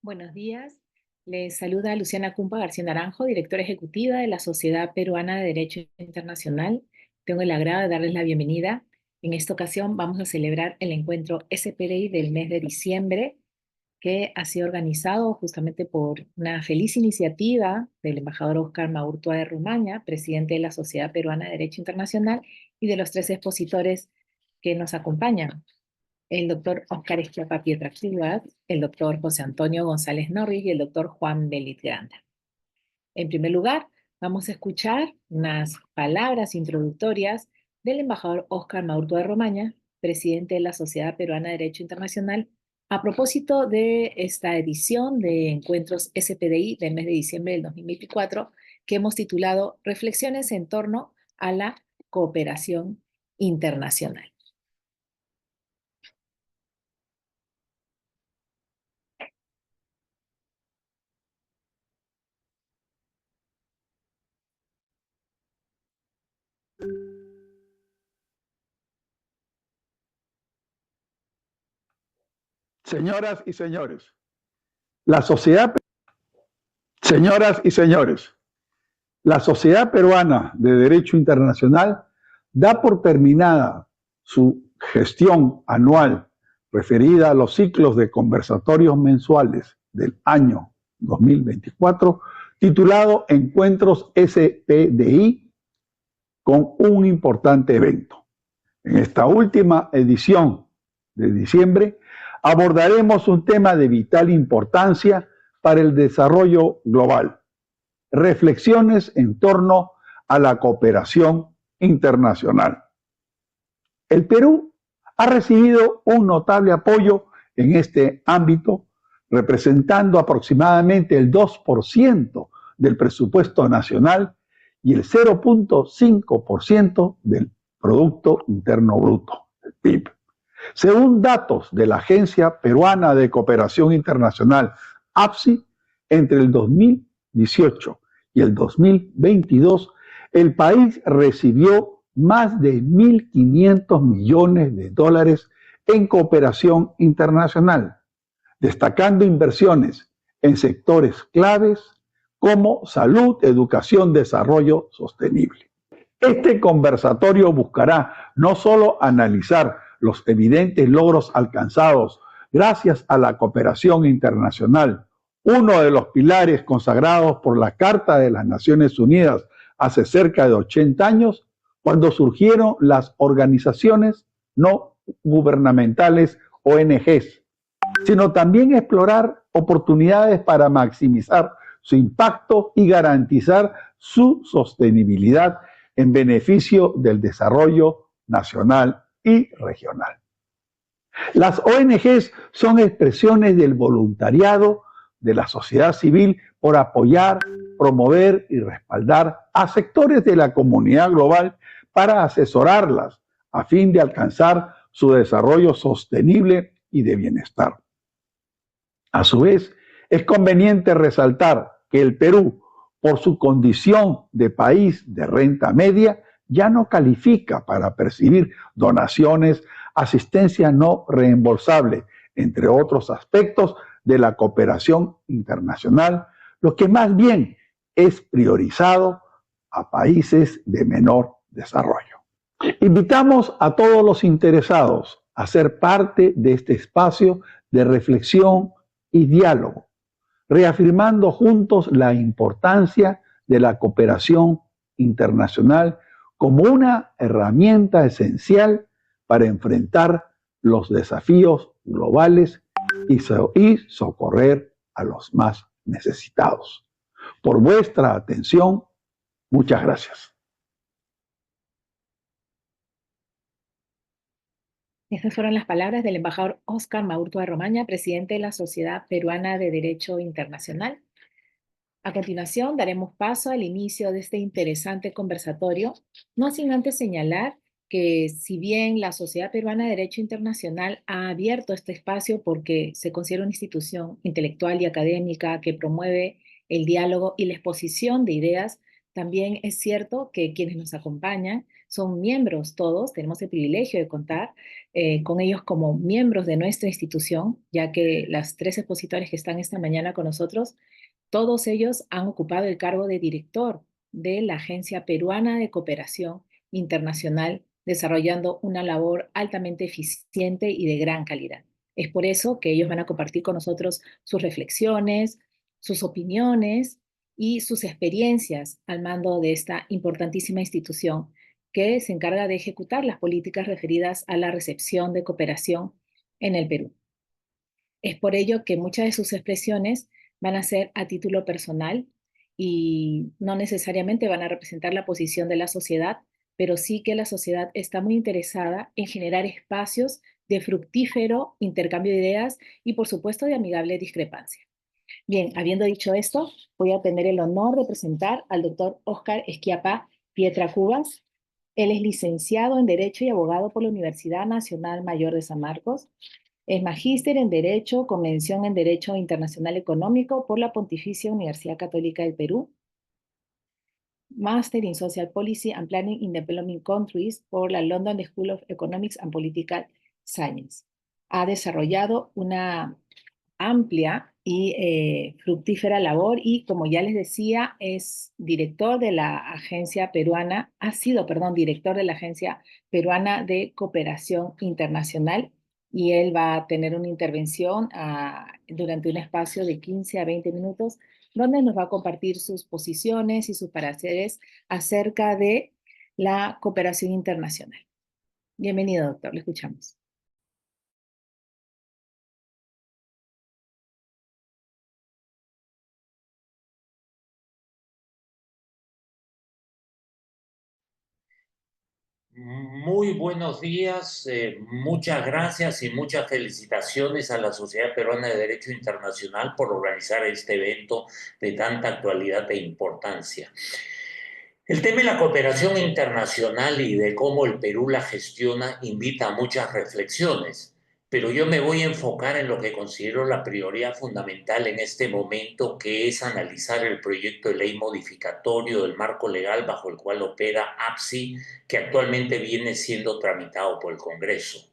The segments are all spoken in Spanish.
Buenos días. Les saluda Luciana Cumpa García Naranjo, directora ejecutiva de la Sociedad Peruana de Derecho Internacional. Tengo el agrado de darles la bienvenida. En esta ocasión vamos a celebrar el encuentro SPDI del mes de diciembre, que ha sido organizado justamente por una feliz iniciativa del embajador Óscar Maurtua de Romaña, presidente de la Sociedad Peruana de Derecho Internacional, y de los tres expositores que nos acompañan: el doctor Óscar Esquiapa Pietractivas, el doctor José Antonio González Norris y el doctor Juan Belit Granda. En primer lugar, vamos a escuchar unas palabras introductorias del embajador Óscar Maurtua de Romaña, presidente de la Sociedad Peruana de Derecho Internacional, a propósito de esta edición de Encuentros SPDI del mes de diciembre del 2024, que hemos titulado Reflexiones en torno a la cooperación internacional. Señoras y señores, la sociedad, señoras y señores, la Sociedad Peruana de Derecho Internacional da por terminada su gestión anual referida a los ciclos de conversatorios mensuales del año 2024, titulado Encuentros SPDI, con un importante evento. En esta última edición de diciembre abordaremos un tema de vital importancia para el desarrollo global: reflexiones en torno a la cooperación internacional. El Perú ha recibido un notable apoyo en este ámbito, representando aproximadamente el 2% del presupuesto nacional y el 0.5% del Producto Interno Bruto, el PIB. Según datos de la Agencia Peruana de Cooperación Internacional, APSI, entre el 2018 y el 2022, el país recibió más de 1.500 millones de dólares en cooperación internacional, destacando inversiones en sectores claves como salud, educación, desarrollo sostenible. Este conversatorio buscará no solo analizar los evidentes logros alcanzados gracias a la cooperación internacional, uno de los pilares consagrados por la Carta de las Naciones Unidas hace cerca de 80 años, cuando surgieron las organizaciones no gubernamentales, ONGs, sino también explorar oportunidades para maximizar su impacto y garantizar su sostenibilidad en beneficio del desarrollo nacional y regional. Las ONGs son expresiones del voluntariado de la sociedad civil por apoyar, promover y respaldar a sectores de la comunidad global para asesorarlas a fin de alcanzar su desarrollo sostenible y de bienestar. A su vez, es conveniente resaltar que el Perú, por su condición de país de renta media, ya no califica para percibir donaciones, asistencia no reembolsable, entre otros aspectos de la cooperación internacional, lo que más bien es priorizado a países de menor desarrollo. Invitamos a todos los interesados a ser parte de este espacio de reflexión y diálogo, reafirmando juntos la importancia de la cooperación internacional como una herramienta esencial para enfrentar los desafíos globales y socorrer a los más necesitados. Por vuestra atención, muchas gracias. Estas fueron las palabras del embajador Óscar Maurtua de Romaña, presidente de la Sociedad Peruana de Derecho Internacional. A continuación, daremos paso al inicio de este interesante conversatorio, no sin antes señalar que si bien la Sociedad Peruana de Derecho Internacional ha abierto este espacio porque se considera una institución intelectual y académica que promueve el diálogo y la exposición de ideas, también es cierto que quienes nos acompañan son miembros todos, tenemos el privilegio de contar con ellos como miembros de nuestra institución, ya que las tres expositores que están esta mañana con nosotros, todos ellos han ocupado el cargo de director de la Agencia Peruana de Cooperación Internacional, desarrollando una labor altamente eficiente y de gran calidad. Es por eso que ellos van a compartir con nosotros sus reflexiones, sus opiniones y sus experiencias al mando de esta importantísima institución que se encarga de ejecutar las políticas referidas a la recepción de cooperación en el Perú. Es por ello que muchas de sus expresiones van a ser a título personal y no necesariamente van a representar la posición de la sociedad, pero sí que la sociedad está muy interesada en generar espacios de fructífero intercambio de ideas y, por supuesto, de amigable discrepancia. Bien, habiendo dicho esto, voy a tener el honor de presentar al doctor Óscar Esquiapa Pietra Cubas. Él es licenciado en Derecho y abogado por la Universidad Nacional Mayor de San Marcos. Es magíster en Derecho, con mención en Derecho Internacional Económico por la Pontificia Universidad Católica del Perú. Master in Social Policy and Planning in Developing Countries por la London School of Economics and Political Science. Ha desarrollado una amplia y fructífera labor y, como ya les decía, es director de la agencia peruana, ha sido, perdón, director de la Agencia Peruana de Cooperación Internacional, y él va a tener una intervención durante un espacio de 15 a 20 minutos donde nos va a compartir sus posiciones y sus pareceres acerca de la cooperación internacional. Bienvenido, doctor, le escuchamos. Muy buenos días, muchas gracias y muchas felicitaciones a la Sociedad Peruana de Derecho Internacional por organizar este evento de tanta actualidad e importancia. El tema de la cooperación internacional y de cómo el Perú la gestiona invita a muchas reflexiones, pero yo me voy a enfocar en lo que considero la prioridad fundamental en este momento, que es analizar el proyecto de ley modificatorio del marco legal bajo el cual opera APSI, que actualmente viene siendo tramitado por el Congreso.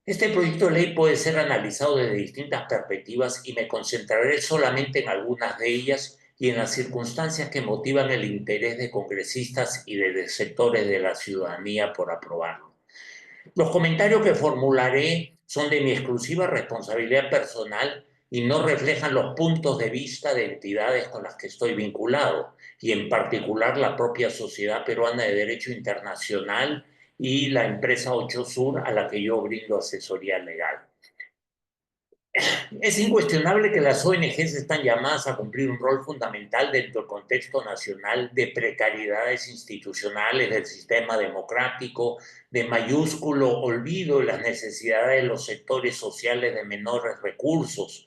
Este proyecto de ley puede ser analizado desde distintas perspectivas y me concentraré solamente en algunas de ellas y en las circunstancias que motivan el interés de congresistas y de sectores de la ciudadanía por aprobarlo. Los comentarios que formularé son de mi exclusiva responsabilidad personal y no reflejan los puntos de vista de entidades con las que estoy vinculado, y en particular la propia Sociedad Peruana de Derecho Internacional y la empresa Ocho Sur, a la que yo brindo asesoría legal. Es incuestionable que las ONGs están llamadas a cumplir un rol fundamental dentro del contexto nacional de precariedades institucionales del sistema democrático, de mayúsculo olvido de las necesidades de los sectores sociales de menores recursos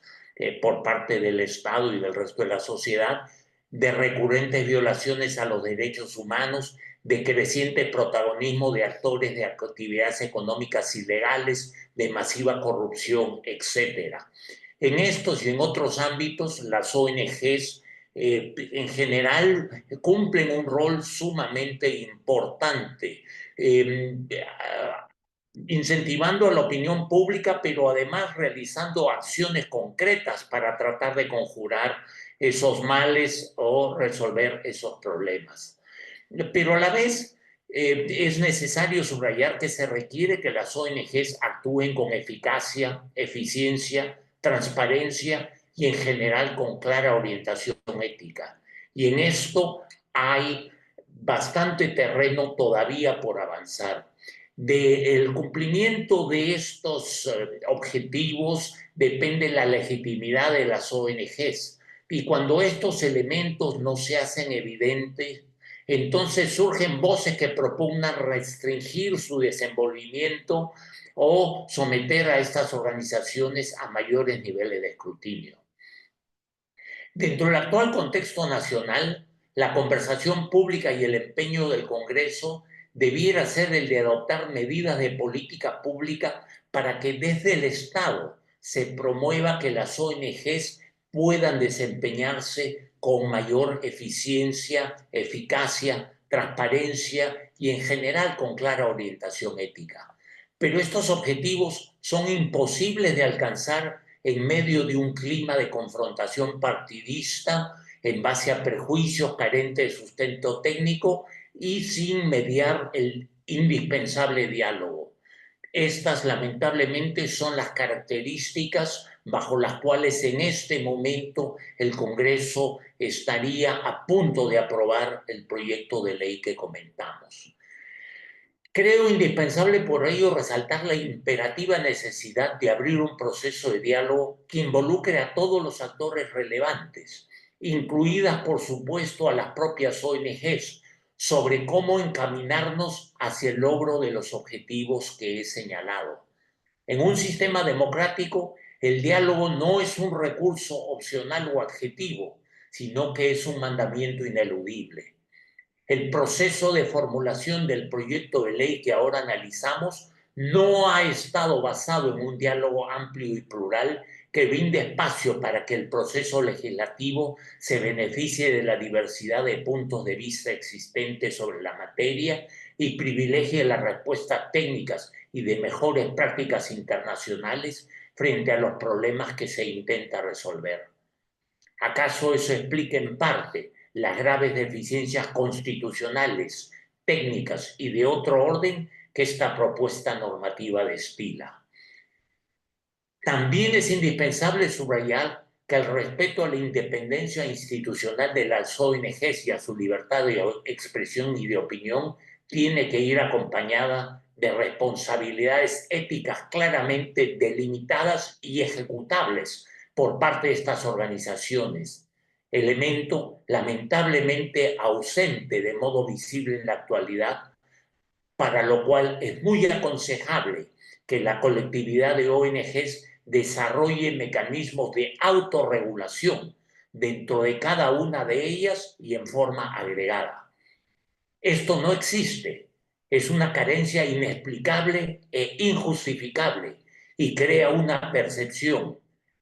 por parte del Estado y del resto de la sociedad, de recurrentes violaciones a los derechos humanos, de creciente protagonismo de actores de actividades económicas ilegales, de masiva corrupción, etcétera. En estos y en otros ámbitos, las ONGs en general cumplen un rol sumamente importante, incentivando a la opinión pública, pero además realizando acciones concretas para tratar de conjurar esos males o resolver esos problemas. Pero a la vez es necesario subrayar que se requiere que las ONGs actúen con eficacia, eficiencia, transparencia y en general con clara orientación ética. Y en esto hay bastante terreno todavía por avanzar. Del cumplimiento de estos objetivos depende la legitimidad de las ONGs. Y cuando estos elementos no se hacen evidentes, entonces surgen voces que propugnan restringir su desenvolvimiento o someter a estas organizaciones a mayores niveles de escrutinio. Dentro del actual contexto nacional, la conversación pública y el empeño del Congreso debiera ser el de adoptar medidas de política pública para que desde el Estado se promueva que las ONGs puedan desempeñarse con mayor eficiencia, eficacia, transparencia y en general con clara orientación ética. pero estos objetivos son imposibles de alcanzar en medio de un clima de confrontación partidista en base a prejuicios carentes de sustento técnico y sin mediar el indispensable diálogo. Estas, lamentablemente, son las características bajo las cuales en este momento el Congreso estaría a punto de aprobar el proyecto de ley que comentamos. Creo indispensable por ello resaltar la imperativa necesidad de abrir un proceso de diálogo que involucre a todos los actores relevantes, incluidas, por supuesto, a las propias ONGs, sobre cómo encaminarnos hacia el logro de los objetivos que he señalado. En un sistema democrático, el diálogo no es un recurso opcional o adjetivo, sino que es un mandamiento ineludible. El proceso de formulación del proyecto de ley que ahora analizamos no ha estado basado en un diálogo amplio y plural que brinde espacio para que el proceso legislativo se beneficie de la diversidad de puntos de vista existentes sobre la materia y privilegie las respuestas técnicas y de mejores prácticas internacionales frente a los problemas que se intenta resolver. ¿Acaso eso explica en parte las graves deficiencias constitucionales, técnicas y de otro orden que esta propuesta normativa destila? También es indispensable subrayar que el respeto a la independencia institucional de las ONGs y a su libertad de expresión y de opinión tiene que ir acompañada de responsabilidades éticas claramente delimitadas y ejecutables por parte de estas organizaciones, elemento lamentablemente ausente de modo visible en la actualidad, para lo cual es muy aconsejable que la colectividad de ONGs desarrolle mecanismos de autorregulación dentro de cada una de ellas y en forma agregada. Esto no existe, es una carencia inexplicable e injustificable y crea una percepción,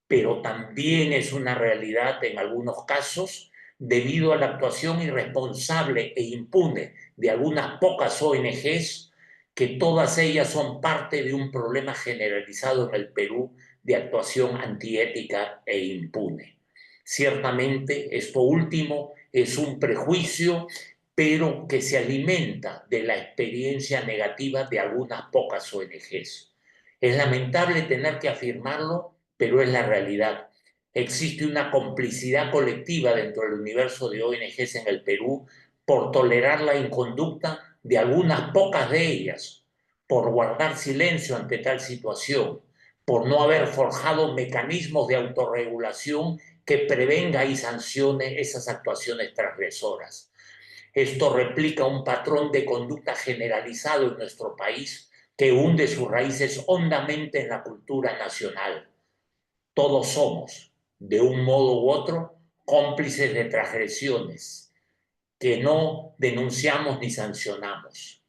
pero también es una realidad en algunos casos debido a la actuación irresponsable e impune de algunas pocas ONGs, que todas ellas son parte de un problema generalizado en el Perú de actuación antiética e impune. Ciertamente, esto último es un prejuicio, pero que se alimenta de la experiencia negativa de algunas pocas ONGs. Es lamentable tener que afirmarlo, pero es la realidad. Existe una complicidad colectiva dentro del universo de ONGs en el Perú por tolerar la inconducta de algunas pocas de ellas, por guardar silencio ante tal situación, por no haber forjado mecanismos de autorregulación que prevenga y sancione esas actuaciones transgresoras. Esto replica un patrón de conducta generalizado en nuestro país que hunde sus raíces hondamente en la cultura nacional. Todos somos, de un modo u otro, cómplices de transgresiones que no denunciamos ni sancionamos.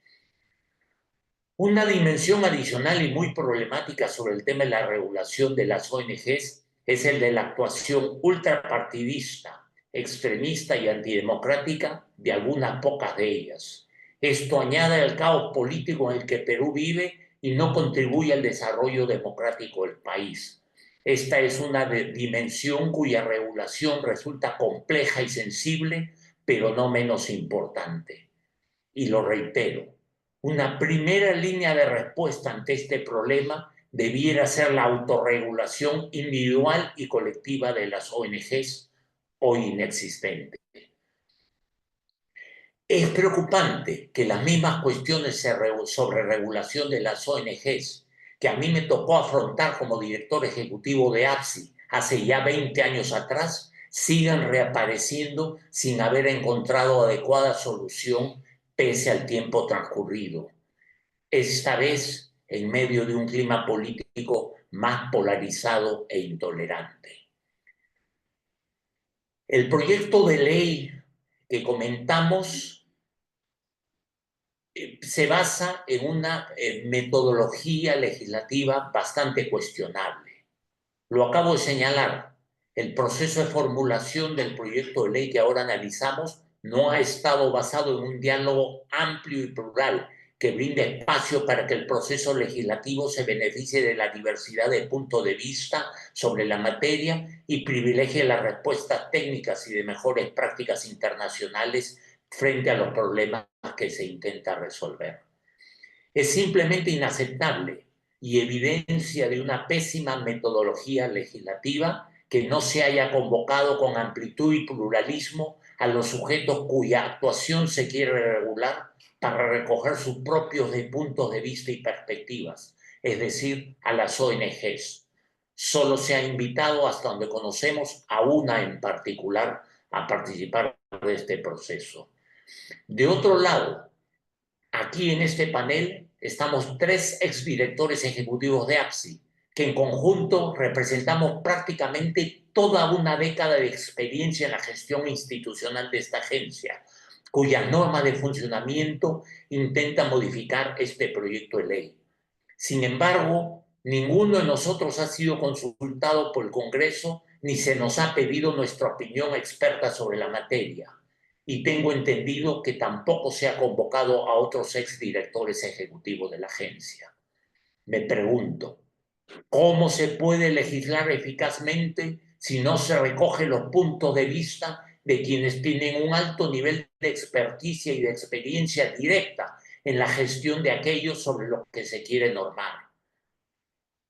Una dimensión adicional y muy problemática sobre el tema de la regulación de las ONGs es el de la actuación ultrapartidista, extremista y antidemocrática de algunas pocas de ellas. Esto añade al caos político en el que Perú vive y no contribuye al desarrollo democrático del país. Esta es una dimensión cuya regulación resulta compleja y sensible, pero no menos importante. Y lo reitero, una primera línea de respuesta ante este problema debiera ser la autorregulación individual y colectiva de las ONGs, hoy inexistente. Es preocupante que las mismas cuestiones sobre regulación de las ONGs que a mí me tocó afrontar como director ejecutivo de APSI hace ya 20 años atrás sigan reapareciendo sin haber encontrado adecuada solución pese al tiempo transcurrido. Esta vez en medio de un clima político más polarizado e intolerante. El proyecto de ley que comentamos se basa en una metodología legislativa bastante cuestionable. Lo acabo de señalar, el proceso de formulación del proyecto de ley que ahora analizamos no ha estado basado en un diálogo amplio y plural que brinda espacio para que el proceso legislativo se beneficie de la diversidad de puntos de vista sobre la materia y privilegie las respuestas técnicas y de mejores prácticas internacionales frente a los problemas que se intenta resolver. Es simplemente inaceptable y evidencia de una pésima metodología legislativa que no se haya convocado con amplitud y pluralismo a los sujetos cuya actuación se quiere regular para recoger sus propios puntos de vista y perspectivas, es decir, a las ONGs. Solo se ha invitado, hasta donde conocemos, a una en particular a participar de este proceso. De otro lado, aquí en este panel estamos 3 exdirectores ejecutivos de APSI, que en conjunto representamos prácticamente toda una década de experiencia en la gestión institucional de esta agencia, cuyas normas de funcionamiento intentan modificar este proyecto de ley. Sin embargo, ninguno de nosotros ha sido consultado por el Congreso ni se nos ha pedido nuestra opinión experta sobre la materia. Y tengo entendido que tampoco se ha convocado a otros exdirectores ejecutivos de la agencia. Me pregunto, ¿cómo se puede legislar eficazmente si no se recogen los puntos de vista de quienes tienen un alto nivel de experticia y de experiencia directa en la gestión de aquello sobre lo que se quiere normar?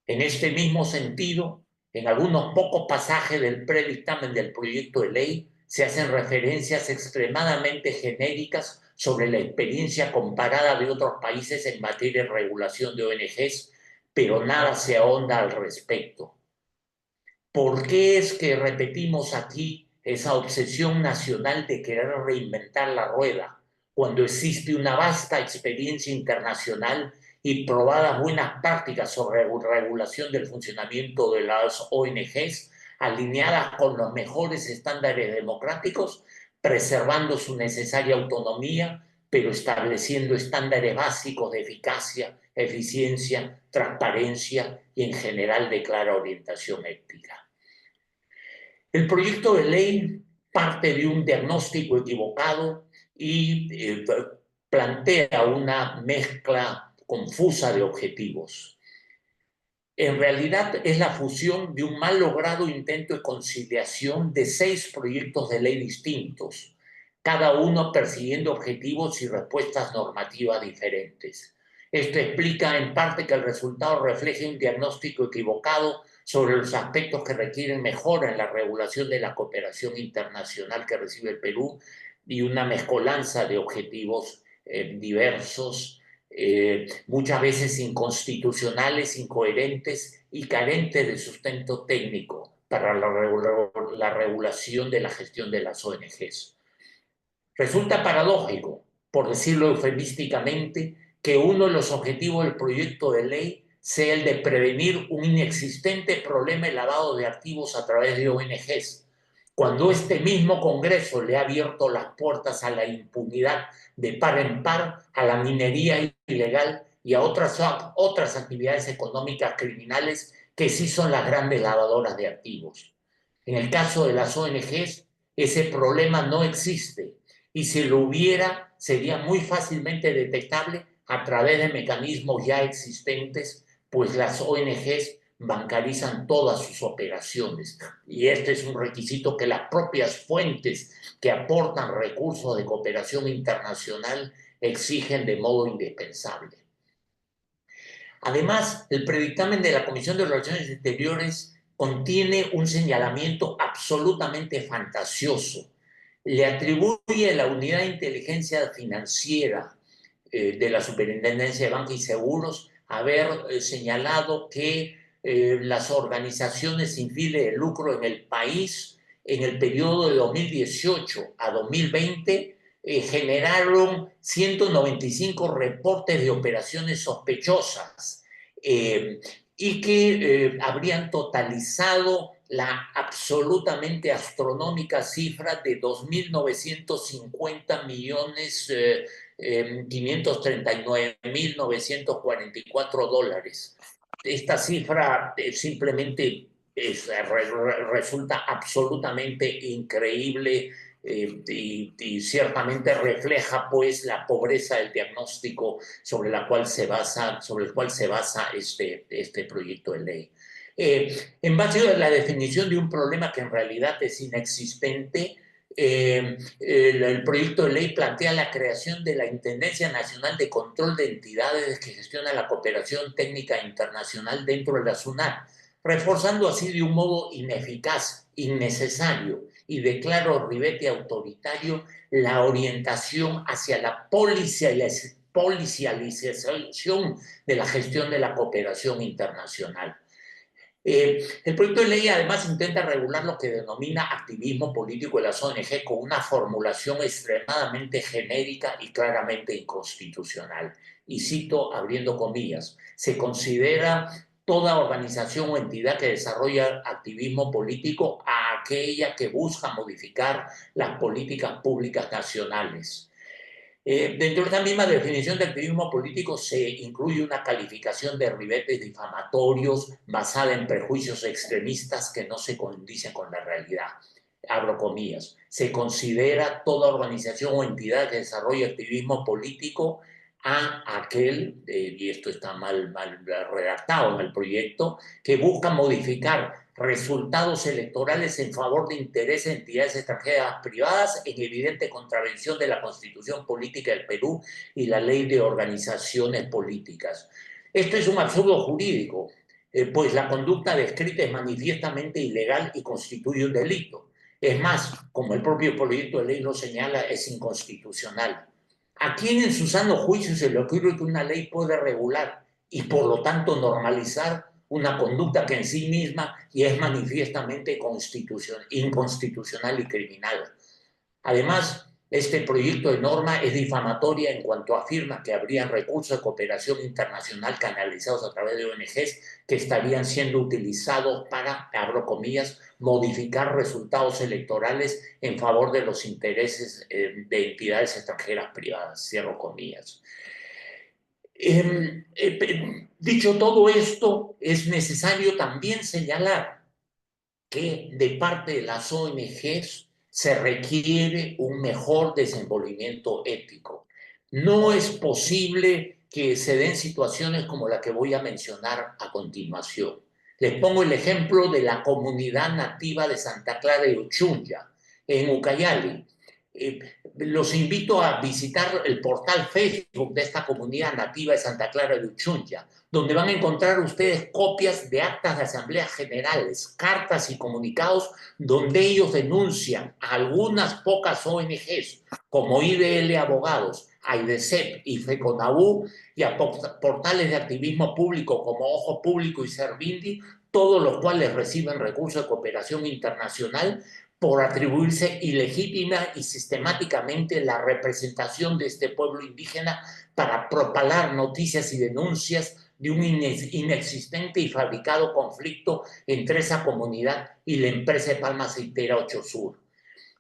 En este mismo sentido, en algunos pocos pasajes del predictamen del proyecto de ley se hacen referencias extremadamente genéricas sobre la experiencia comparada de otros países en materia de regulación de ONGs, pero nada se ahonda al respecto. ¿Por qué es que repetimos aquí esa obsesión nacional de querer reinventar la rueda cuando existe una vasta experiencia internacional y probadas buenas prácticas sobre regulación del funcionamiento de las ONGs alineadas con los mejores estándares democráticos, preservando su necesaria autonomía, pero estableciendo estándares básicos de eficacia, eficiencia, transparencia y en general de clara orientación ética? El proyecto de ley parte de un diagnóstico equivocado y plantea una mezcla confusa de objetivos. En realidad es la fusión de un mal logrado intento de conciliación de 6 proyectos de ley distintos, cada uno persiguiendo objetivos y respuestas normativas diferentes. Esto explica en parte que el resultado refleje un diagnóstico equivocado sobre los aspectos que requieren mejora en la regulación de la cooperación internacional que recibe el Perú y una mezcolanza de objetivos diversos, muchas veces inconstitucionales, incoherentes y carentes de sustento técnico para la regulación de la gestión de las ONGs. Resulta paradójico, por decirlo eufemísticamente, que uno de los objetivos del proyecto de ley sea el de prevenir un inexistente problema de lavado de activos a través de ONGs, cuando este mismo Congreso le ha abierto las puertas a la impunidad de par en par, a la minería ilegal y a otras actividades económicas criminales que sí son las grandes lavadoras de activos. En el caso de las ONGs, ese problema no existe y si lo hubiera, sería muy fácilmente detectable a través de mecanismos ya existentes, pues las ONGs bancarizan todas sus operaciones. Y este es un requisito que las propias fuentes que aportan recursos de cooperación internacional exigen de modo indispensable. Además, el predictamen de la Comisión de Relaciones Exteriores contiene un señalamiento absolutamente fantasioso. Le atribuye la Unidad de Inteligencia Financiera de la Superintendencia de Banca y Seguros haber señalado que las organizaciones sin fines de lucro en el país en el periodo de 2018 a 2020 generaron 195 reportes de operaciones sospechosas y que habrían totalizado la absolutamente astronómica cifra de 2.950 millones 539.944 dólares. Esta cifra simplemente resulta absolutamente increíble y ciertamente refleja pues la pobreza del diagnóstico sobre el cual se basa este proyecto de ley. En base a la definición de un problema que en realidad es inexistente, el proyecto de ley plantea la creación de la Intendencia Nacional de Control de Entidades que gestiona la cooperación técnica internacional dentro de la SUNAT, reforzando así de un modo ineficaz, innecesario y de claro ribete autoritario la orientación hacia la policialización de la gestión de la cooperación internacional. El proyecto de ley además intenta regular lo que denomina activismo político de las ONG con una formulación extremadamente genérica y claramente inconstitucional. Y cito abriendo comillas, se considera toda organización o entidad que desarrolla activismo político a aquella que busca modificar las políticas públicas nacionales. Dentro de esta misma definición de activismo político se incluye una calificación de ribetes difamatorios basada en prejuicios extremistas que no se condicen con la realidad. Abro comillas. Se considera toda organización o entidad que desarrolla activismo político a aquel, y esto está mal redactado en el proyecto, que busca modificar resultados electorales en favor de intereses de entidades extranjeras privadas en evidente contravención de la Constitución Política del Perú y la Ley de Organizaciones Políticas. Esto es un absurdo jurídico, pues la conducta descrita es manifiestamente ilegal y constituye un delito. Es más, como el propio proyecto de ley lo señala, es inconstitucional. ¿A quién en su sano juicio se le ocurre que una ley puede regular y por lo tanto normalizar una conducta que en sí misma y es manifiestamente inconstitucional y criminal? Además, este proyecto de norma es difamatoria en cuanto afirma que habría recursos de cooperación internacional canalizados a través de ONGs que estarían siendo utilizados para, abro comillas, modificar resultados electorales en favor de los intereses de entidades extranjeras privadas, cierro comillas. Dicho todo esto, es necesario también señalar que de parte de las ONGs se requiere un mejor desenvolvimiento ético. No es posible que se den situaciones como la que voy a mencionar a continuación. Les pongo el ejemplo de la comunidad nativa de Santa Clara de Uchunlla, en Ucayali. Los invito a visitar el portal Facebook de esta comunidad nativa de Santa Clara de Uchunlla, donde van a encontrar ustedes copias de actas de asambleas generales, cartas y comunicados donde ellos denuncian a algunas pocas ONGs como IDL Abogados, AIDESEP y FECONAU y a portales de activismo público como Ojo Público y Servindi, todos los cuales reciben recursos de cooperación internacional por atribuirse ilegítima y sistemáticamente la representación de este pueblo indígena para propalar noticias y denuncias de un inexistente y fabricado conflicto entre esa comunidad y la empresa de palma aceitera Ocho Sur.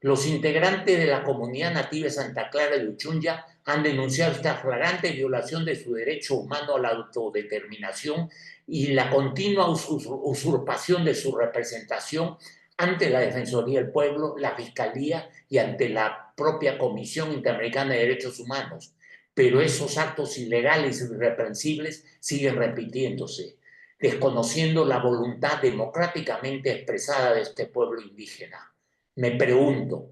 Los integrantes de la comunidad nativa de Santa Clara de Uchunlla han denunciado esta flagrante violación de su derecho humano a la autodeterminación y la continua usurpación de su representación ante la Defensoría del Pueblo, la Fiscalía y ante la propia Comisión Interamericana de Derechos Humanos. Pero esos actos ilegales y irreprensibles siguen repitiéndose, desconociendo la voluntad democráticamente expresada de este pueblo indígena. Me pregunto,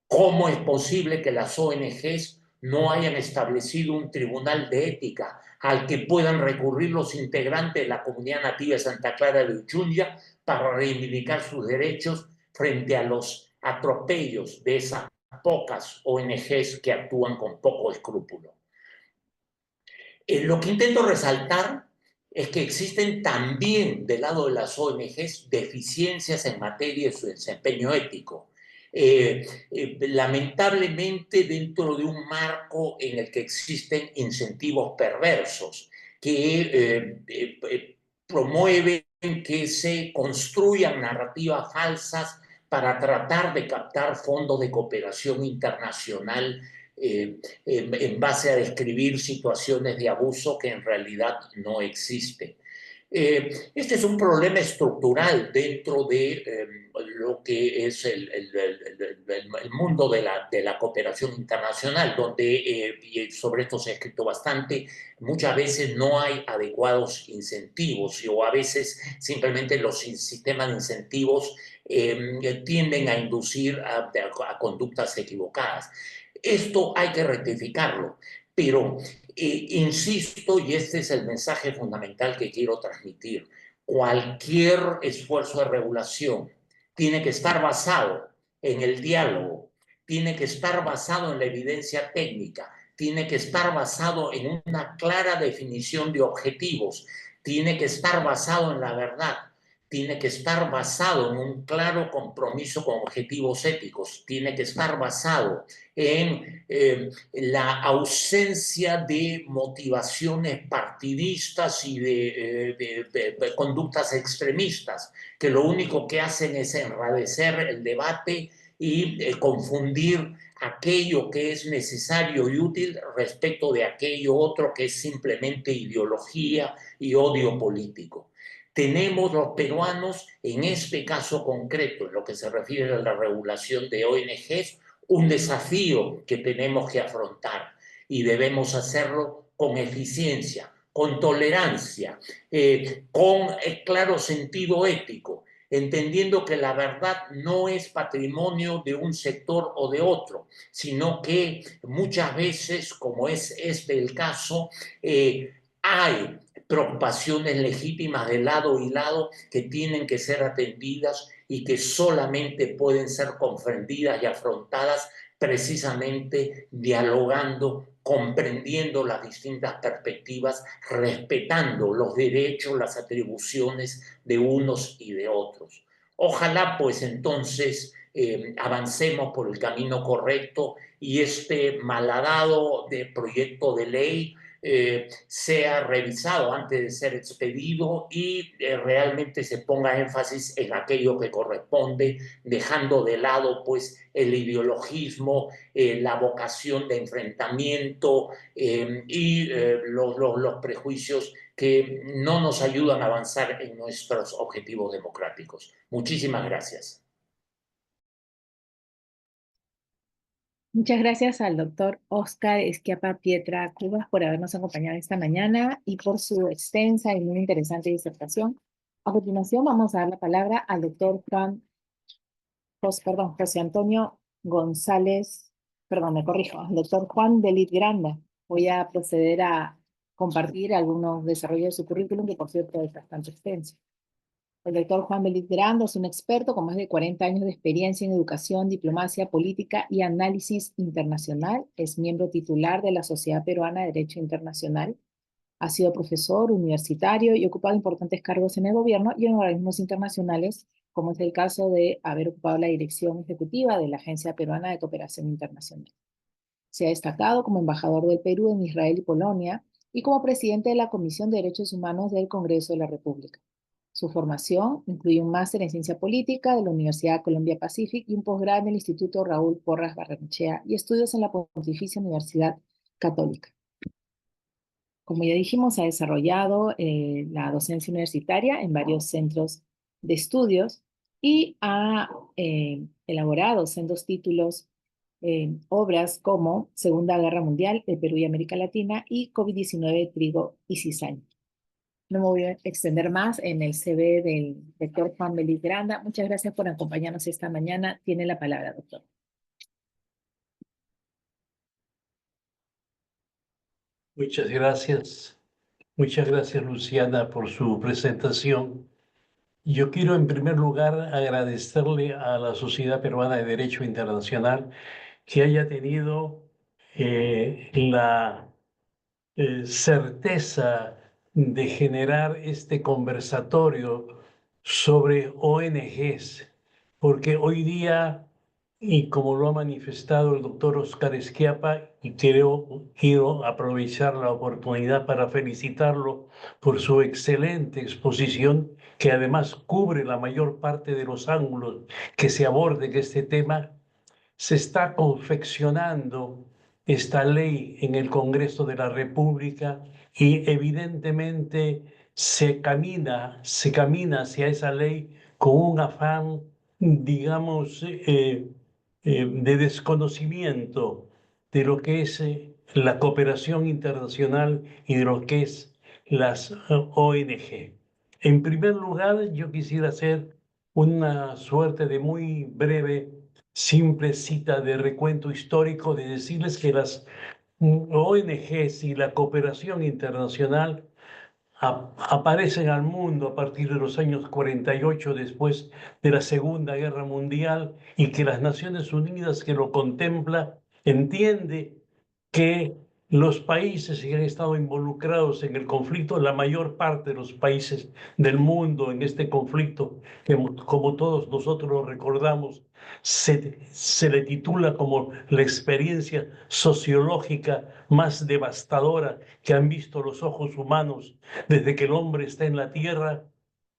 ¿cómo es posible que las ONGs no hayan establecido un tribunal de ética al que puedan recurrir los integrantes de la comunidad nativa de Santa Clara de Uchunlla para reivindicar sus derechos frente a los atropellos de esas pocas ONGs que actúan con poco escrúpulo? Lo que intento resaltar es que existen también del lado de las ONGs deficiencias en materia de su desempeño ético. Lamentablemente dentro de un marco en el que existen incentivos perversos que promueven que se construyan narrativas falsas para tratar de captar fondos de cooperación internacional en base a describir situaciones de abuso que en realidad no existen. Este es un problema estructural dentro de lo que es el mundo de la cooperación internacional, donde, y sobre esto se ha escrito bastante, muchas veces no hay adecuados incentivos o a veces simplemente los sistemas de incentivos tienden a inducir a conductas equivocadas. Esto hay que rectificarlo, pero insisto, y este es el mensaje fundamental que quiero transmitir, cualquier esfuerzo de regulación tiene que estar basado en el diálogo, tiene que estar basado en la evidencia técnica, tiene que estar basado en una clara definición de objetivos, tiene que estar basado en la verdad, tiene que estar basado en un claro compromiso con objetivos éticos, tiene que estar basado en la ausencia de motivaciones partidistas y de conductas extremistas, que lo único que hacen es enrarecer el debate y confundir aquello que es necesario y útil respecto de aquello otro que es simplemente ideología y odio político. Tenemos los peruanos, en este caso concreto, en lo que se refiere a la regulación de ONGs, un desafío que tenemos que afrontar y debemos hacerlo con eficiencia, con tolerancia, con claro sentido ético, entendiendo que la verdad no es patrimonio de un sector o de otro, sino que muchas veces, como es este el caso, hay preocupaciones legítimas de lado y lado que tienen que ser atendidas y que solamente pueden ser comprendidas y afrontadas precisamente dialogando, comprendiendo las distintas perspectivas, respetando los derechos, las atribuciones de unos y de otros. Ojalá pues entonces avancemos por el camino correcto y este malhadado de proyecto de ley sea revisado antes de ser expedido y realmente se ponga énfasis en aquello que corresponde, dejando de lado pues el ideologismo, la vocación de enfrentamiento y los prejuicios que no nos ayudan a avanzar en nuestros objetivos democráticos. Muchísimas gracias. Muchas gracias al doctor Oscar Schiappa Pietra Cubas por habernos acompañado esta mañana y por su extensa y muy interesante disertación. A continuación vamos a dar la palabra al doctor José Antonio González, perdón, me corrijo, al doctor Juan Belit Granda. Voy a proceder a compartir algunos desarrollos de su currículum, que por cierto es bastante extenso. El doctor Juan Belit Granda es un experto con más de 40 años de experiencia en educación, diplomacia, política y análisis internacional. Es miembro titular de la Sociedad Peruana de Derecho Internacional. Ha sido profesor universitario y ha ocupado importantes cargos en el gobierno y en organismos internacionales, como es el caso de haber ocupado la dirección ejecutiva de la Agencia Peruana de Cooperación Internacional. Se ha destacado como embajador del Perú en Israel y Polonia y como presidente de la Comisión de Derechos Humanos del Congreso de la República. Su formación incluye un máster en Ciencia Política de la Universidad Columbia Pacific y un posgrado en el Instituto Raúl Porras Barrenechea y estudios en la Pontificia Universidad Católica. Como ya dijimos, ha desarrollado la docencia universitaria en varios centros de estudios y ha elaborado sendos títulos, obras como Segunda Guerra Mundial, el Perú y América Latina y COVID-19, trigo y cizaña. No me voy a extender más en el CV del doctor Juan Belit Granda. Muchas gracias por acompañarnos esta mañana. Tiene la palabra, doctor. Muchas gracias. Muchas gracias, Luciana, por su presentación. Yo quiero, en primer lugar, agradecerle a la Sociedad Peruana de Derecho Internacional que haya tenido la certeza de generar este conversatorio sobre ONGs, porque hoy día, y como lo ha manifestado el doctor Oscar Schiappa, y quiero aprovechar la oportunidad para felicitarlo por su excelente exposición, que además cubre la mayor parte de los ángulos que se aborden este tema. Se está confeccionando esta ley en el Congreso de la República y evidentemente se camina hacia esa ley con un afán, digamos, de desconocimiento de lo que es la cooperación internacional y de lo que es las ONG. En primer lugar, yo quisiera hacer una suerte de muy breve, simple cita de recuento histórico, de decirles que las ONGs y la cooperación internacional aparecen al mundo a partir de los años 48 después de la Segunda Guerra Mundial, y que las Naciones Unidas, que lo contempla, entiende que los países que han estado involucrados en el conflicto, la mayor parte de los países del mundo en este conflicto, que como todos nosotros lo recordamos, se le titula como la experiencia sociológica más devastadora que han visto los ojos humanos desde que el hombre está en la tierra,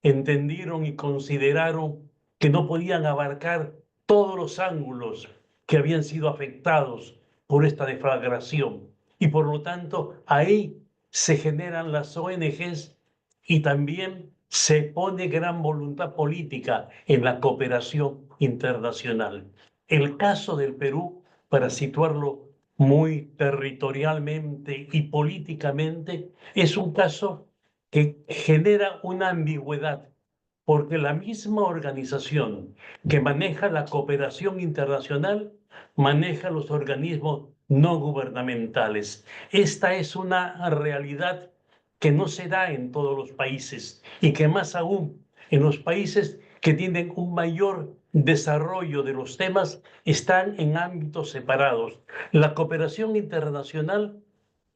entendieron y consideraron que no podían abarcar todos los ángulos que habían sido afectados por esta deflagración. Y por lo tanto, ahí se generan las ONGs y también se pone gran voluntad política en la cooperación internacional. El caso del Perú, para situarlo muy territorialmente y políticamente, es un caso que genera una ambigüedad, porque la misma organización que maneja la cooperación internacional maneja los organismos no gubernamentales. Esta es una realidad que no se da en todos los países, y que más aún en los países que tienen un mayor desarrollo de los temas están en ámbitos separados. La cooperación internacional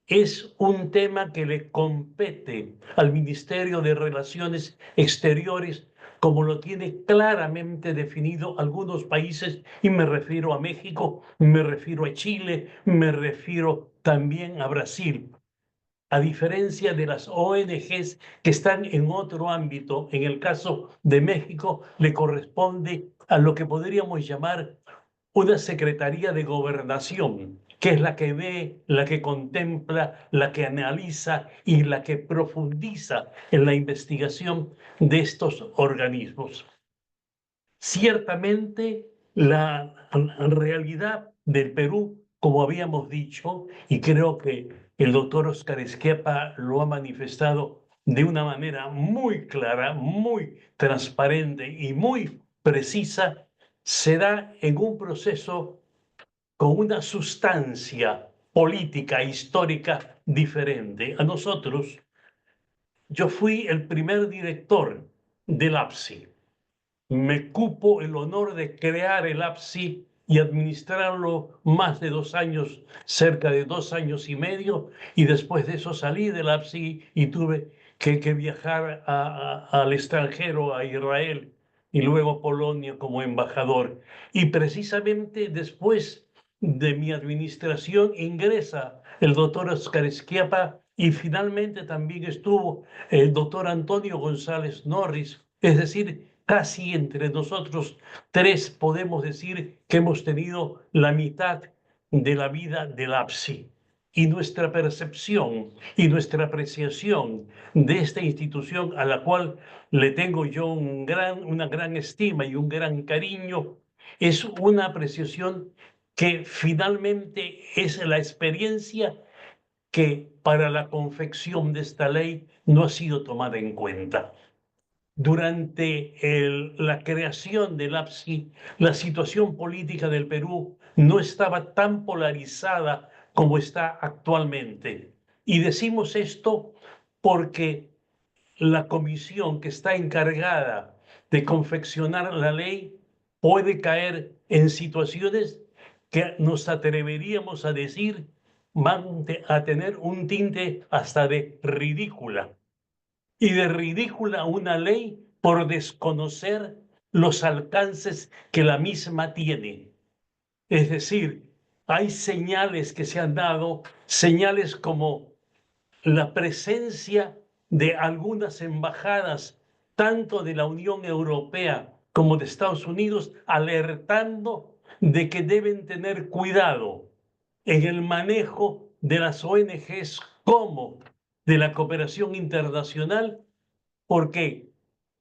es un tema que le compete al Ministerio de Relaciones Exteriores, como lo tiene claramente definido algunos países, y me refiero a México, me refiero a Chile, me refiero también a Brasil. A diferencia de las ONGs que están en otro ámbito, en el caso de México le corresponde a lo que podríamos llamar una Secretaría de Gobernación, que es la que ve, la que contempla, la que analiza y la que profundiza en la investigación de estos organismos. Ciertamente, la realidad del Perú, como habíamos dicho, y creo que el doctor Oscar Esquiapa lo ha manifestado de una manera muy clara, muy transparente y muy precisa, se da en un proceso con una sustancia política, histórica diferente. A nosotros, yo fui el primer director del APSI. Me cupo el honor de crear el APSI y administrarlo más de 2 años, cerca de 2 años y medio, y después de eso salí del APSI y tuve que viajar al extranjero, a Israel y luego a Polonia como embajador. Y precisamente después de mi administración ingresa el doctor Oscar Esquiapa, y finalmente también estuvo el doctor Antonio González Norris. Es decir, casi entre nosotros tres podemos decir que hemos tenido la mitad de la vida del APSI. Y nuestra percepción y nuestra apreciación de esta institución, a la cual le tengo yo una gran estima y un gran cariño, es una apreciación que finalmente es la experiencia que para la confección de esta ley no ha sido tomada en cuenta. Durante la creación del APSI, la situación política del Perú no estaba tan polarizada como está actualmente. Y decimos esto porque la comisión que está encargada de confeccionar la ley puede caer en situaciones que nos atreveríamos a decir van a tener un tinte hasta de ridícula. Y de ridícula una ley por desconocer los alcances que la misma tiene. Es decir, hay señales que se han dado, señales como la presencia de algunas embajadas, tanto de la Unión Europea como de Estados Unidos, alertando de que deben tener cuidado en el manejo de las ONGs como de la cooperación internacional, porque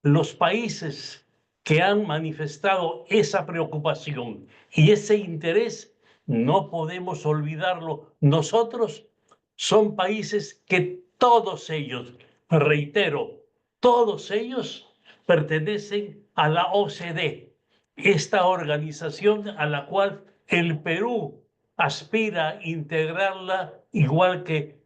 los países que han manifestado esa preocupación y ese interés, no podemos olvidarlo. Nosotros son países que todos ellos, reitero, todos ellos pertenecen a la OCDE, esta organización a la cual el Perú aspira a integrarla, igual que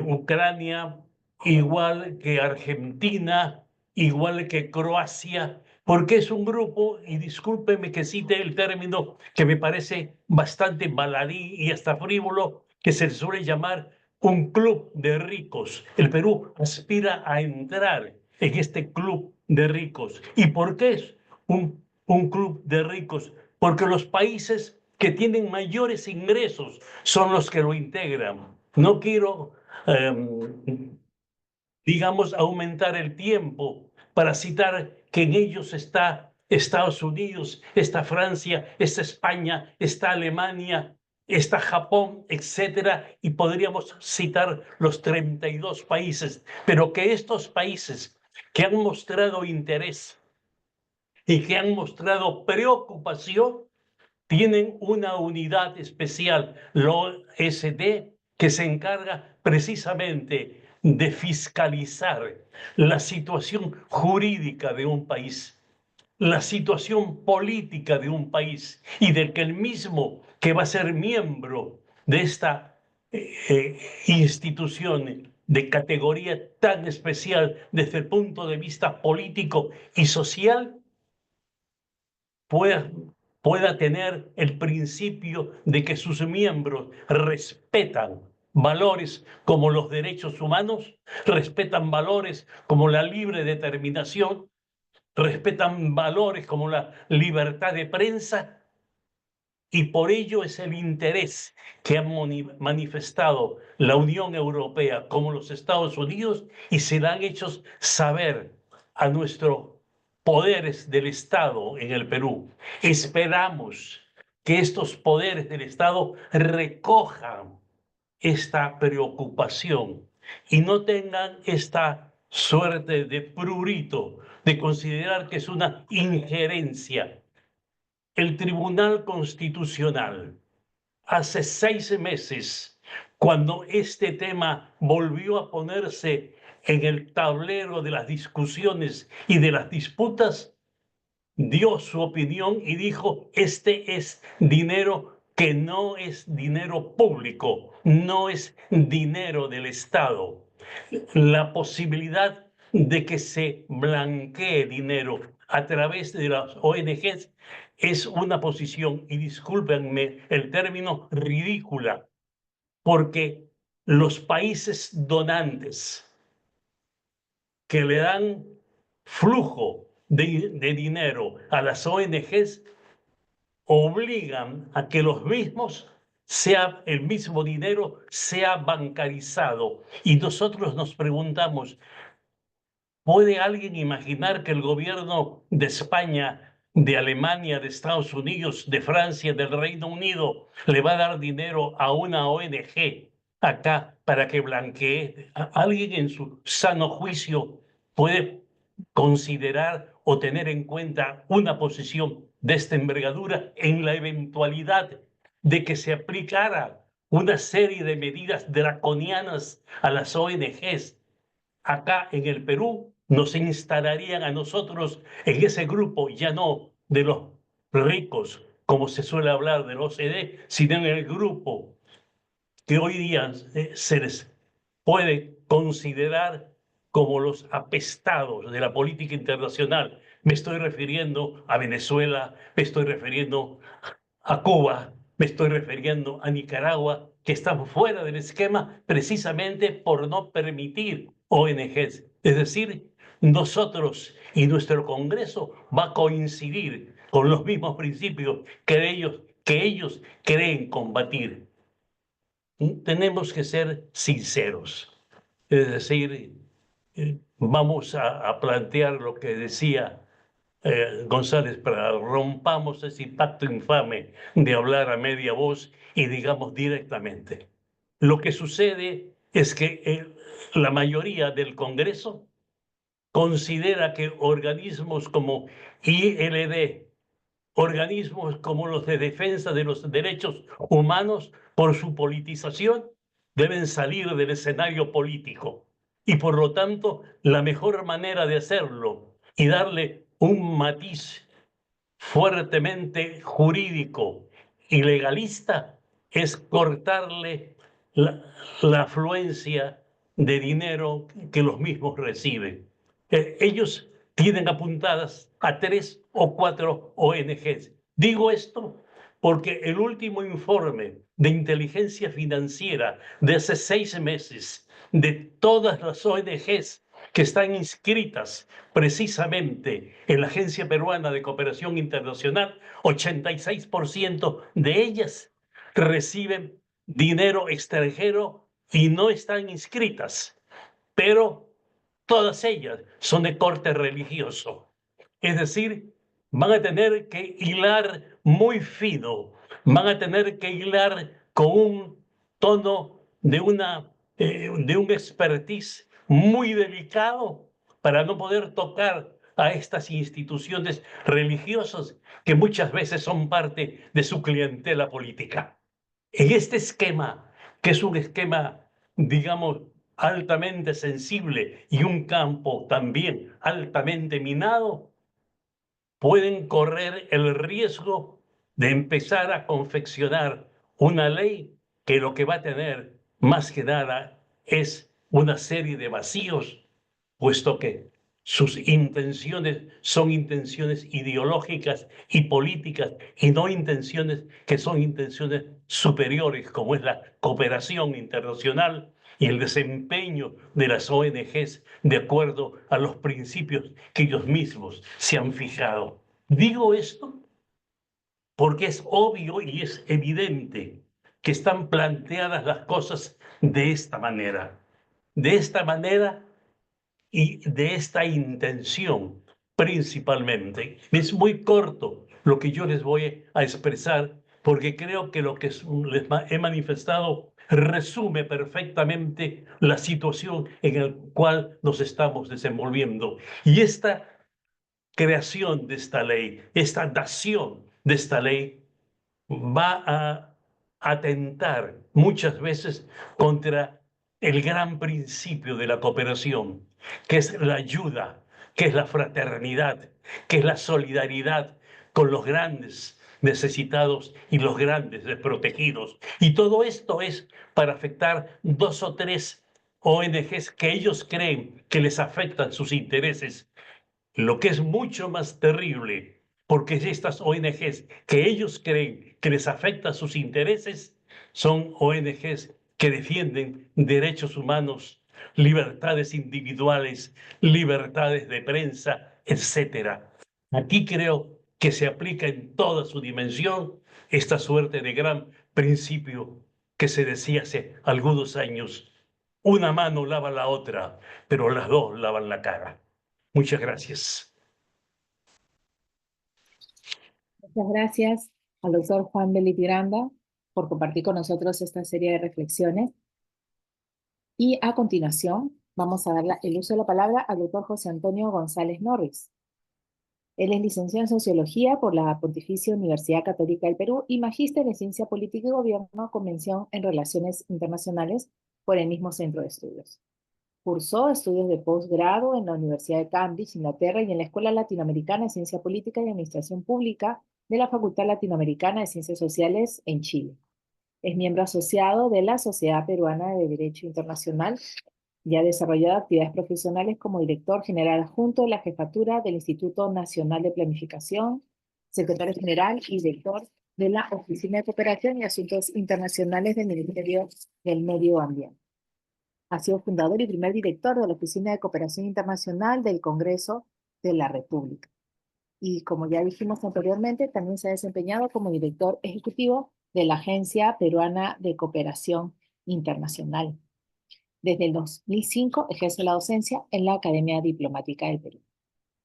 Ucrania, igual que Argentina, igual que Croacia, porque es un grupo, y discúlpeme que cite el término que me parece bastante baladí y hasta frívolo, que se suele llamar un club de ricos. El Perú aspira a entrar en este club de ricos. ¿Y por qué es un club de ricos? Porque los países que tienen mayores ingresos son los que lo integran. No quiero digamos, aumentar el tiempo para citar que en ellos está Estados Unidos, está Francia, está España, está Alemania, está Japón, etcétera, y podríamos citar los 32 países, pero que estos países que han mostrado interés y que han mostrado preocupación tienen una unidad especial, la OSD, que se encarga precisamente de fiscalizar la situación jurídica de un país, la situación política de un país y del que el mismo que va a ser miembro de esta institución de categoría tan especial desde el punto de vista político y social pueda tener el principio de que sus miembros respetan valores como los derechos humanos, respetan valores como la libre determinación, respetan valores como la libertad de prensa, y por ello es el interés que han manifestado la Unión Europea como los Estados Unidos y se la han hecho saber a nuestros poderes del Estado en el Perú. Esperamos que estos poderes del Estado recojan esta preocupación y no tengan esta suerte de prurito de considerar que es una injerencia. El Tribunal Constitucional, hace 6 meses, cuando este tema volvió a ponerse en el tablero de las discusiones y de las disputas, dio su opinión y dijo, este es dinero que no es dinero público, no es dinero del Estado. La posibilidad de que se blanquee dinero a través de las ONGs es una posición, y discúlpenme el término, ridícula, porque los países donantes que le dan flujo de dinero a las ONGs obligan a que los mismos el mismo dinero sea bancarizado. Y nosotros nos preguntamos, ¿puede alguien imaginar que el gobierno de España, de Alemania, de Estados Unidos, de Francia, del Reino Unido, le va a dar dinero a una ONG acá para que blanquee? ¿Alguien en su sano juicio puede considerar o tener en cuenta una posición de esta envergadura en la eventualidad de que se aplicara una serie de medidas draconianas a las ONGs? Acá en el Perú nos instalarían a nosotros en ese grupo, ya no de los ricos, como se suele hablar del OCDE, sino en el grupo que hoy día se les puede considerar como los apestados de la política internacional. Me estoy refiriendo a Venezuela, me estoy refiriendo a Cuba, me estoy refiriendo a Nicaragua, que están fuera del esquema precisamente por no permitir ONGs. Es decir, nosotros y nuestro Congreso va a coincidir con los mismos principios que ellos creen combatir. Tenemos que ser sinceros. Es decir, vamos a plantear lo que decía González Prada, rompamos ese pacto infame de hablar a media voz y digamos directamente. Lo que sucede es que la mayoría del Congreso considera que organismos como ILD, organismos como los de defensa de los derechos humanos, por su politización, deben salir del escenario político. Y por lo tanto, la mejor manera de hacerlo y darle un matiz fuertemente jurídico y legalista es cortarle la afluencia de dinero que los mismos reciben. Ellos tienen apuntadas a 3 o 4 ONGs. Digo esto porque el último informe de inteligencia financiera de hace 6 meses de todas las ONGs que están inscritas precisamente en la Agencia Peruana de Cooperación Internacional, 86% de ellas reciben dinero extranjero y no están inscritas, pero todas ellas son de corte religioso. Es decir, van a tener que hilar muy fino, van a tener que hilar con un tono de un expertise muy delicado para no poder tocar a estas instituciones religiosas que muchas veces son parte de su clientela política. En este esquema, que es un esquema, digamos, altamente sensible y un campo también altamente minado, pueden correr el riesgo de empezar a confeccionar una ley que lo que va a tener más que nada es una serie de vacíos, puesto que sus intenciones son intenciones ideológicas y políticas y no intenciones que son intenciones superiores, como es la cooperación internacional y el desempeño de las ONGs de acuerdo a los principios que ellos mismos se han fijado. Digo esto porque es obvio y es evidente que están planteadas las cosas de esta manera. De esta manera y de esta intención principalmente. Es muy corto lo que yo les voy a expresar porque creo que lo que les he manifestado resume perfectamente la situación en la cual nos estamos desenvolviendo. Y esta creación de esta ley, esta dación de esta ley, va a atentar muchas veces contra el gran principio de la cooperación, que es la ayuda, que es la fraternidad, que es la solidaridad con los grandes necesitados y los grandes desprotegidos. Y todo esto es para afectar 2 o 3 ONGs que ellos creen que les afectan sus intereses. Lo que es mucho más terrible, porque estas ONGs que ellos creen que les afecta sus intereses, son ONGs que defienden derechos humanos, libertades individuales, libertades de prensa, etc. Aquí creo que se aplica en toda su dimensión esta suerte de gran principio que se decía hace algunos años: una mano lava la otra, pero las dos lavan la cara. Muchas gracias. Muchas gracias al doctor Juan Belit Granda por compartir con nosotros esta serie de reflexiones. Y a continuación vamos a dar el uso de la palabra al doctor José Antonio González Norris. Él es licenciado en Sociología por la Pontificia Universidad Católica del Perú y magíster en Ciencia Política y Gobierno con mención en Relaciones Internacionales por el mismo centro de estudios. Cursó estudios de posgrado en la Universidad de Cambridge, Inglaterra, y en la Escuela Latinoamericana de Ciencia Política y Administración Pública de la Facultad Latinoamericana de Ciencias Sociales en Chile. Es miembro asociado de la Sociedad Peruana de Derecho Internacional y ha desarrollado actividades profesionales como director general adjunto de la Jefatura del Instituto Nacional de Planificación, secretario general y director de la Oficina de Cooperación y Asuntos Internacionales del Ministerio del Medio Ambiente. Ha sido fundador y primer director de la Oficina de Cooperación Internacional del Congreso de la República. Y como ya dijimos anteriormente, también se ha desempeñado como director ejecutivo de la Agencia Peruana de Cooperación Internacional. Desde el 2005 ejerce la docencia en la Academia Diplomática del Perú.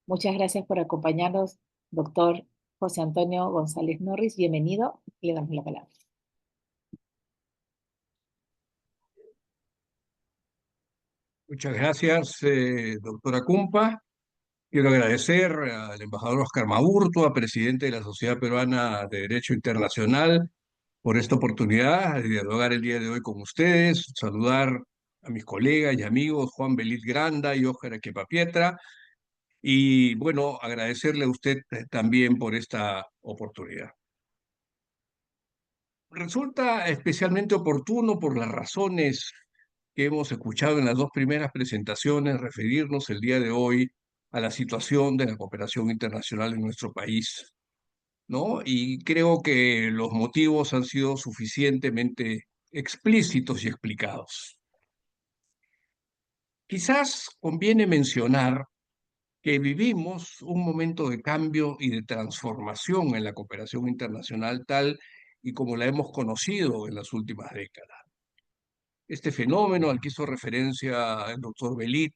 Muchas gracias por acompañarnos, doctor José Antonio González Norris. Bienvenido, le damos la palabra. Muchas gracias, doctora Cumpa. Quiero agradecer al embajador Oscar Maburtua, presidente de la Sociedad Peruana de Derecho Internacional, por esta oportunidad de dialogar el día de hoy con ustedes, saludar a mis colegas y amigos Juan Belit Granda y Óscar Equipapietra, y bueno, agradecerle a usted también por esta oportunidad. Resulta especialmente oportuno por las razones que hemos escuchado en las dos primeras presentaciones referirnos el día de hoy a la situación de la cooperación internacional en nuestro país, ¿no? Y creo que los motivos han sido suficientemente explícitos y explicados. Quizás conviene mencionar que vivimos un momento de cambio y de transformación en la cooperación internacional tal y como la hemos conocido en las últimas décadas. Este fenómeno al que hizo referencia el doctor Belit,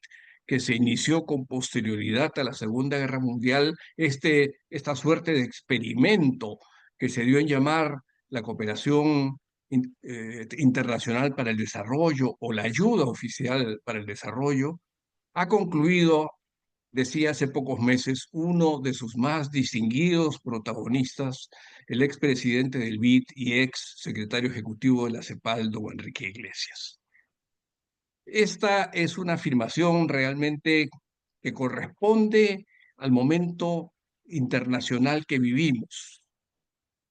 que se inició con posterioridad a la Segunda Guerra Mundial, esta suerte de experimento que se dio en llamar la cooperación internacional para el desarrollo o la ayuda oficial para el desarrollo, ha concluido, decía hace pocos meses, uno de sus más distinguidos protagonistas, el expresidente del BID y ex secretario ejecutivo de la CEPAL, don Enrique Iglesias. Esta es una afirmación realmente que corresponde al momento internacional que vivimos.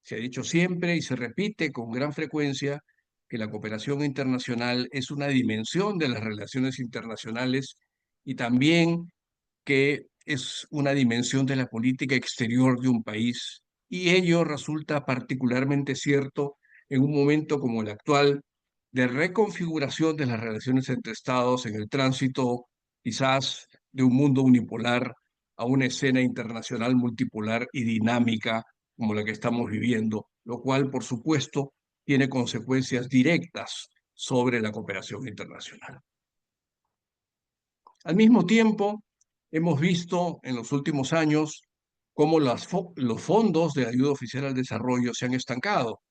Se ha dicho siempre y se repite con gran frecuencia que la cooperación internacional es una dimensión de las relaciones internacionales y también que es una dimensión de la política exterior de un país. Y ello resulta particularmente cierto en un momento como el actual de reconfiguración de las relaciones entre estados en el tránsito quizás de un mundo unipolar a una escena internacional multipolar y dinámica como la que estamos viviendo, lo cual, por supuesto, tiene consecuencias directas sobre la cooperación internacional. Al mismo tiempo, hemos visto en los últimos años cómo los fondos de ayuda oficial al desarrollo se han estancado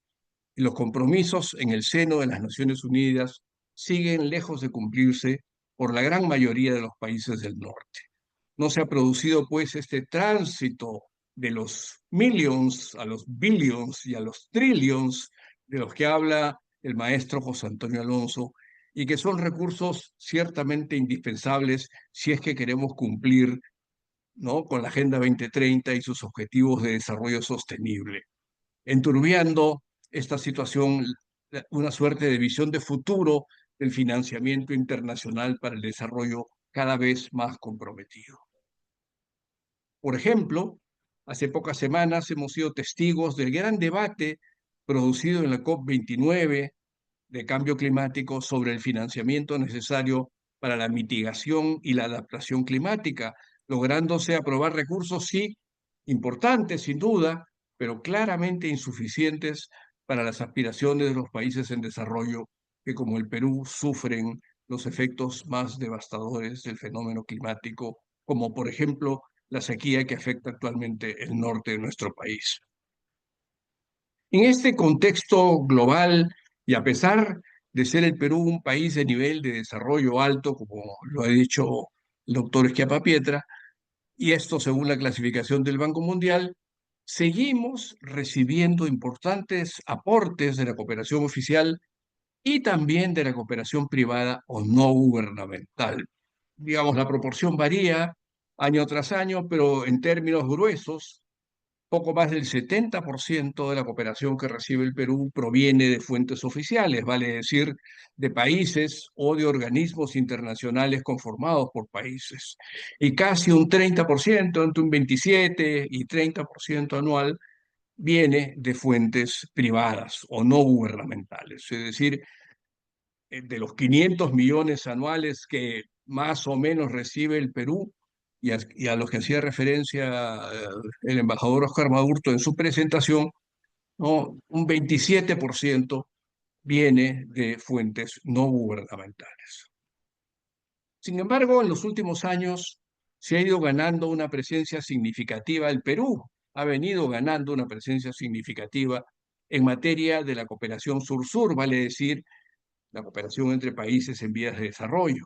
y los compromisos en el seno de las Naciones Unidas siguen lejos de cumplirse por la gran mayoría de los países del norte. No se ha producido, pues, este tránsito de los millions a los billions y a los trillions de los que habla el maestro José Antonio Alonso, y que son recursos ciertamente indispensables si es que queremos cumplir, ¿no?, con la Agenda 2030 y sus objetivos de desarrollo sostenible, enturbiando esta situación una suerte de visión de futuro del financiamiento internacional para el desarrollo cada vez más comprometido. Por ejemplo, hace pocas semanas hemos sido testigos del gran debate producido en la COP29 de cambio climático sobre el financiamiento necesario para la mitigación y la adaptación climática, lográndose aprobar recursos, sí, importantes sin duda, pero claramente insuficientes para las aspiraciones de los países en desarrollo que, como el Perú, sufren los efectos más devastadores del fenómeno climático, como por ejemplo la sequía que afecta actualmente el norte de nuestro país. En este contexto global, y a pesar de ser el Perú un país de nivel de desarrollo alto, como lo ha dicho el doctor Schiappapiedra, y esto según la clasificación del Banco Mundial, seguimos recibiendo importantes aportes de la cooperación oficial y también de la cooperación privada o no gubernamental. Digamos, la proporción varía año tras año, pero en términos gruesos, poco más del 70% de la cooperación que recibe el Perú proviene de fuentes oficiales, vale decir, de países o de organismos internacionales conformados por países. Y casi un 30%, entre un 27 y 30% anual, viene de fuentes privadas o no gubernamentales. Es decir, de los 500 millones anuales que más o menos recibe el Perú, y a los que hacía referencia el embajador Oscar Maurto en su presentación, ¿no?, un 27% viene de fuentes no gubernamentales. Sin embargo, en los últimos años se ha ido ganando una presencia significativa, el Perú ha venido ganando una presencia significativa en materia de la cooperación sur-sur, vale decir, la cooperación entre países en vías de desarrollo.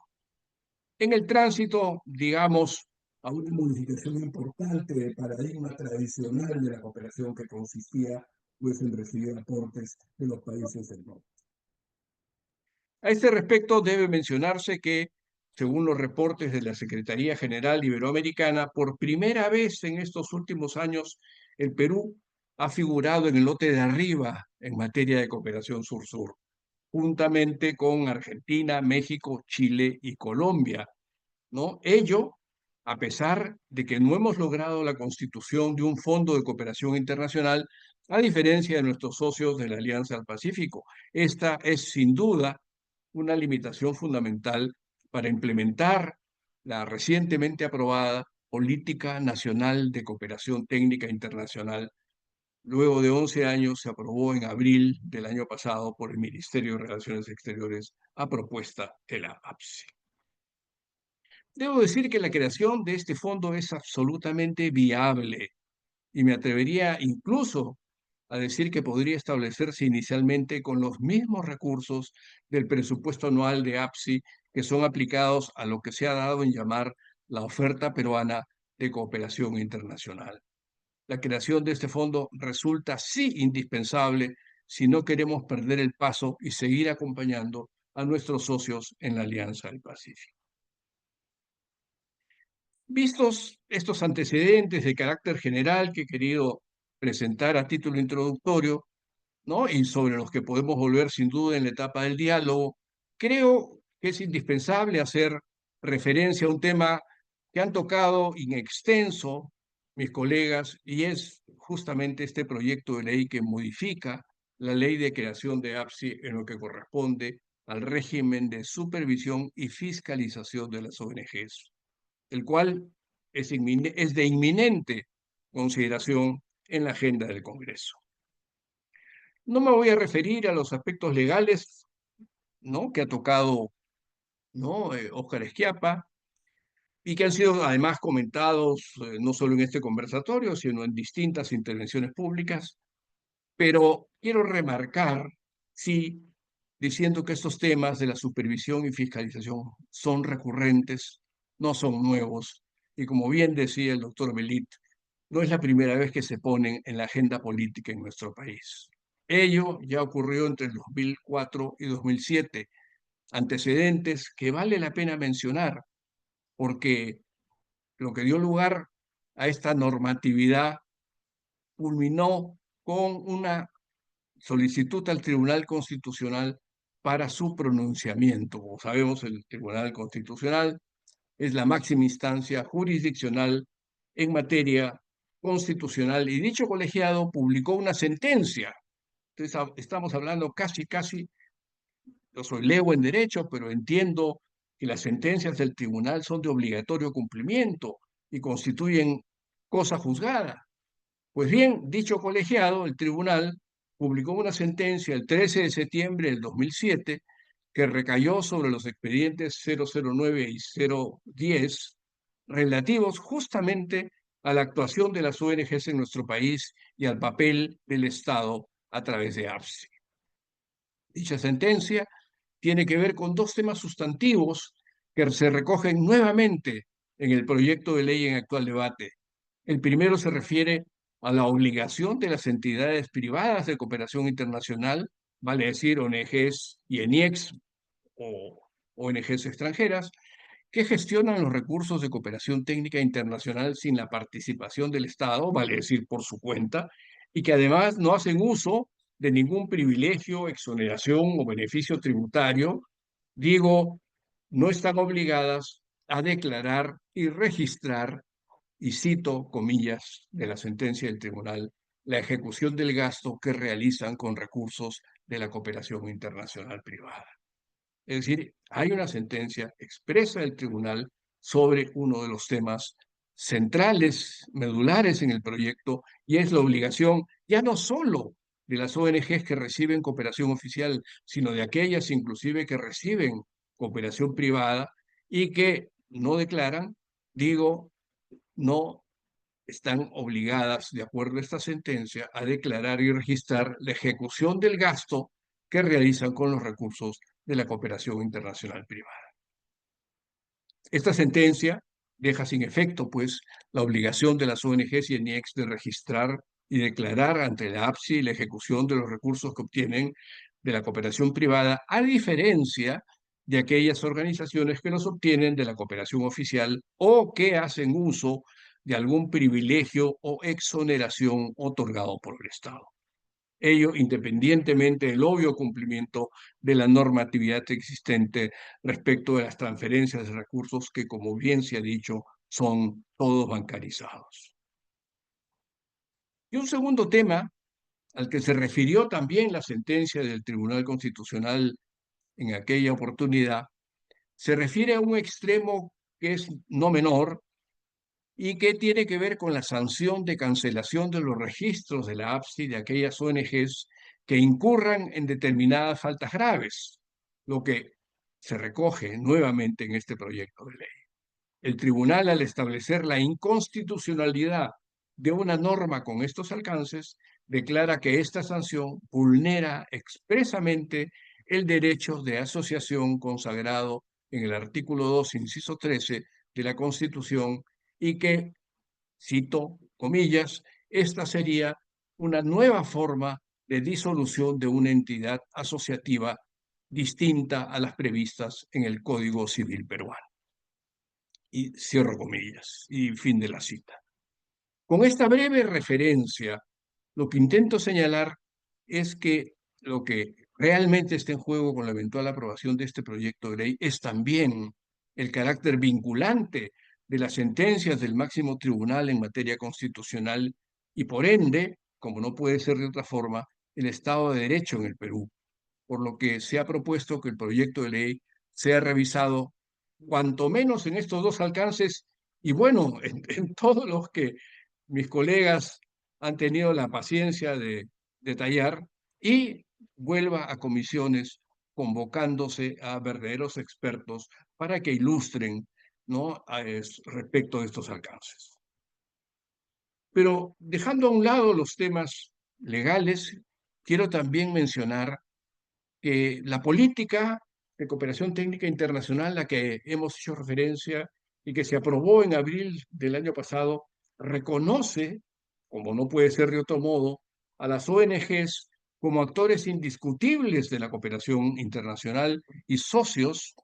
en el tránsito, digamos, a una modificación importante del paradigma tradicional de la cooperación que consistía pues, en recibir aportes de los países del norte. A este respecto, debe mencionarse que, según los reportes de la Secretaría General Iberoamericana, por primera vez en estos últimos años, el Perú ha figurado en el lote de arriba en materia de cooperación sur-sur, juntamente con Argentina, México, Chile y Colombia, ¿no? Ello, a pesar de que no hemos logrado la constitución de un fondo de cooperación internacional, a diferencia de nuestros socios de la Alianza del Pacífico. Esta es sin duda una limitación fundamental para implementar la recientemente aprobada Política Nacional de Cooperación Técnica Internacional. Luego de 11 años se aprobó en abril del año pasado por el Ministerio de Relaciones Exteriores a propuesta de la APSI. Debo decir que la creación de este fondo es absolutamente viable y me atrevería incluso a decir que podría establecerse inicialmente con los mismos recursos del presupuesto anual de APSI que son aplicados a lo que se ha dado en llamar la oferta peruana de cooperación internacional. La creación de este fondo resulta sí indispensable si no queremos perder el paso y seguir acompañando a nuestros socios en la Alianza del Pacífico. Vistos estos antecedentes de carácter general que he querido presentar a título introductorio, ¿no? Y sobre los que podemos volver sin duda en la etapa del diálogo, creo que es indispensable hacer referencia a un tema que han tocado in extenso mis colegas y es justamente este proyecto de ley que modifica la ley de creación de APSI en lo que corresponde al régimen de supervisión y fiscalización de las ONGs, el cual es de inminente consideración en la agenda del Congreso. No me voy a referir a los aspectos legales, ¿no?, que ha tocado, ¿no?, Óscar Schiappa, y que han sido además comentados no solo en este conversatorio, sino en distintas intervenciones públicas, pero quiero remarcar, sí, diciendo que estos temas de la supervisión y fiscalización son recurrentes, no son nuevos, y como bien decía el doctor Belit, no es la primera vez que se ponen en la agenda política en nuestro país. Ello ya ocurrió entre el 2004 y 2007, antecedentes que vale la pena mencionar, porque lo que dio lugar a esta normatividad culminó con una solicitud al Tribunal Constitucional para su pronunciamiento. Como sabemos, el Tribunal Constitucional es la máxima instancia jurisdiccional en materia constitucional y dicho colegiado publicó una sentencia. Entonces, estamos hablando casi, yo soy lego en derecho, pero entiendo que las sentencias del tribunal son de obligatorio cumplimiento y constituyen cosa juzgada. Pues bien, dicho colegiado, el tribunal, publicó una sentencia el 13 de septiembre del 2007 que recayó sobre los expedientes 009 y 010 relativos justamente a la actuación de las ONGs en nuestro país y al papel del Estado a través de APSI. Dicha sentencia tiene que ver con dos temas sustantivos que se recogen nuevamente en el proyecto de ley en actual debate. El primero se refiere a la obligación de las entidades privadas de cooperación internacional, vale decir ONGs y ENIECs o ONGs extranjeras, que gestionan los recursos de cooperación técnica internacional sin la participación del Estado, vale decir por su cuenta, y que además no hacen uso de ningún privilegio, exoneración o beneficio tributario, digo, no están obligadas a declarar y registrar, y cito comillas de la sentencia del tribunal, la ejecución del gasto que realizan con recursos de la cooperación internacional privada. Es decir, hay una sentencia expresa del tribunal sobre uno de los temas centrales, medulares en el proyecto, y es la obligación ya no solo de las ONGs que reciben cooperación oficial, sino de aquellas inclusive que reciben cooperación privada y que no declaran, digo, no están obligadas, de acuerdo a esta sentencia, a declarar y registrar la ejecución del gasto que realizan con los recursos de la cooperación internacional privada. Esta sentencia deja sin efecto, pues, la obligación de las ONGs y ENIECs de registrar y declarar ante la APSI la ejecución de los recursos que obtienen de la cooperación privada, a diferencia de aquellas organizaciones que los obtienen de la cooperación oficial o que hacen uso de algún privilegio o exoneración otorgado por el Estado. Ello independientemente del obvio cumplimiento de la normatividad existente respecto de las transferencias de recursos que, como bien se ha dicho, son todos bancarizados. Y un segundo tema al que se refirió también la sentencia del Tribunal Constitucional en aquella oportunidad, se refiere a un extremo que es no menor y que tiene que ver con la sanción de cancelación de los registros de la APSI de aquellas ONGs que incurran en determinadas faltas graves, lo que se recoge nuevamente en este proyecto de ley. El tribunal, al establecer la inconstitucionalidad de una norma con estos alcances, declara que esta sanción vulnera expresamente el derecho de asociación consagrado en el artículo 2, inciso 13 de la Constitución y que, cito comillas, esta sería una nueva forma de disolución de una entidad asociativa distinta a las previstas en el Código Civil peruano. Y cierro comillas, y fin de la cita. Con esta breve referencia, lo que intento señalar es que lo que realmente está en juego con la eventual aprobación de este proyecto de ley es también el carácter vinculante de las sentencias del máximo tribunal en materia constitucional y, por ende, como no puede ser de otra forma, el Estado de Derecho en el Perú, por lo que se ha propuesto que el proyecto de ley sea revisado cuanto menos en estos dos alcances y bueno, en todos los que mis colegas han tenido la paciencia de detallar y vuelva a comisiones convocándose a verdaderos expertos para que ilustren, ¿no?, respecto de estos alcances. Pero dejando a un lado los temas legales, quiero también mencionar que la política de cooperación técnica internacional a la que hemos hecho referencia y que se aprobó en abril del año pasado, reconoce, como no puede ser de otro modo, a las ONGs como actores indiscutibles de la cooperación internacional y socios,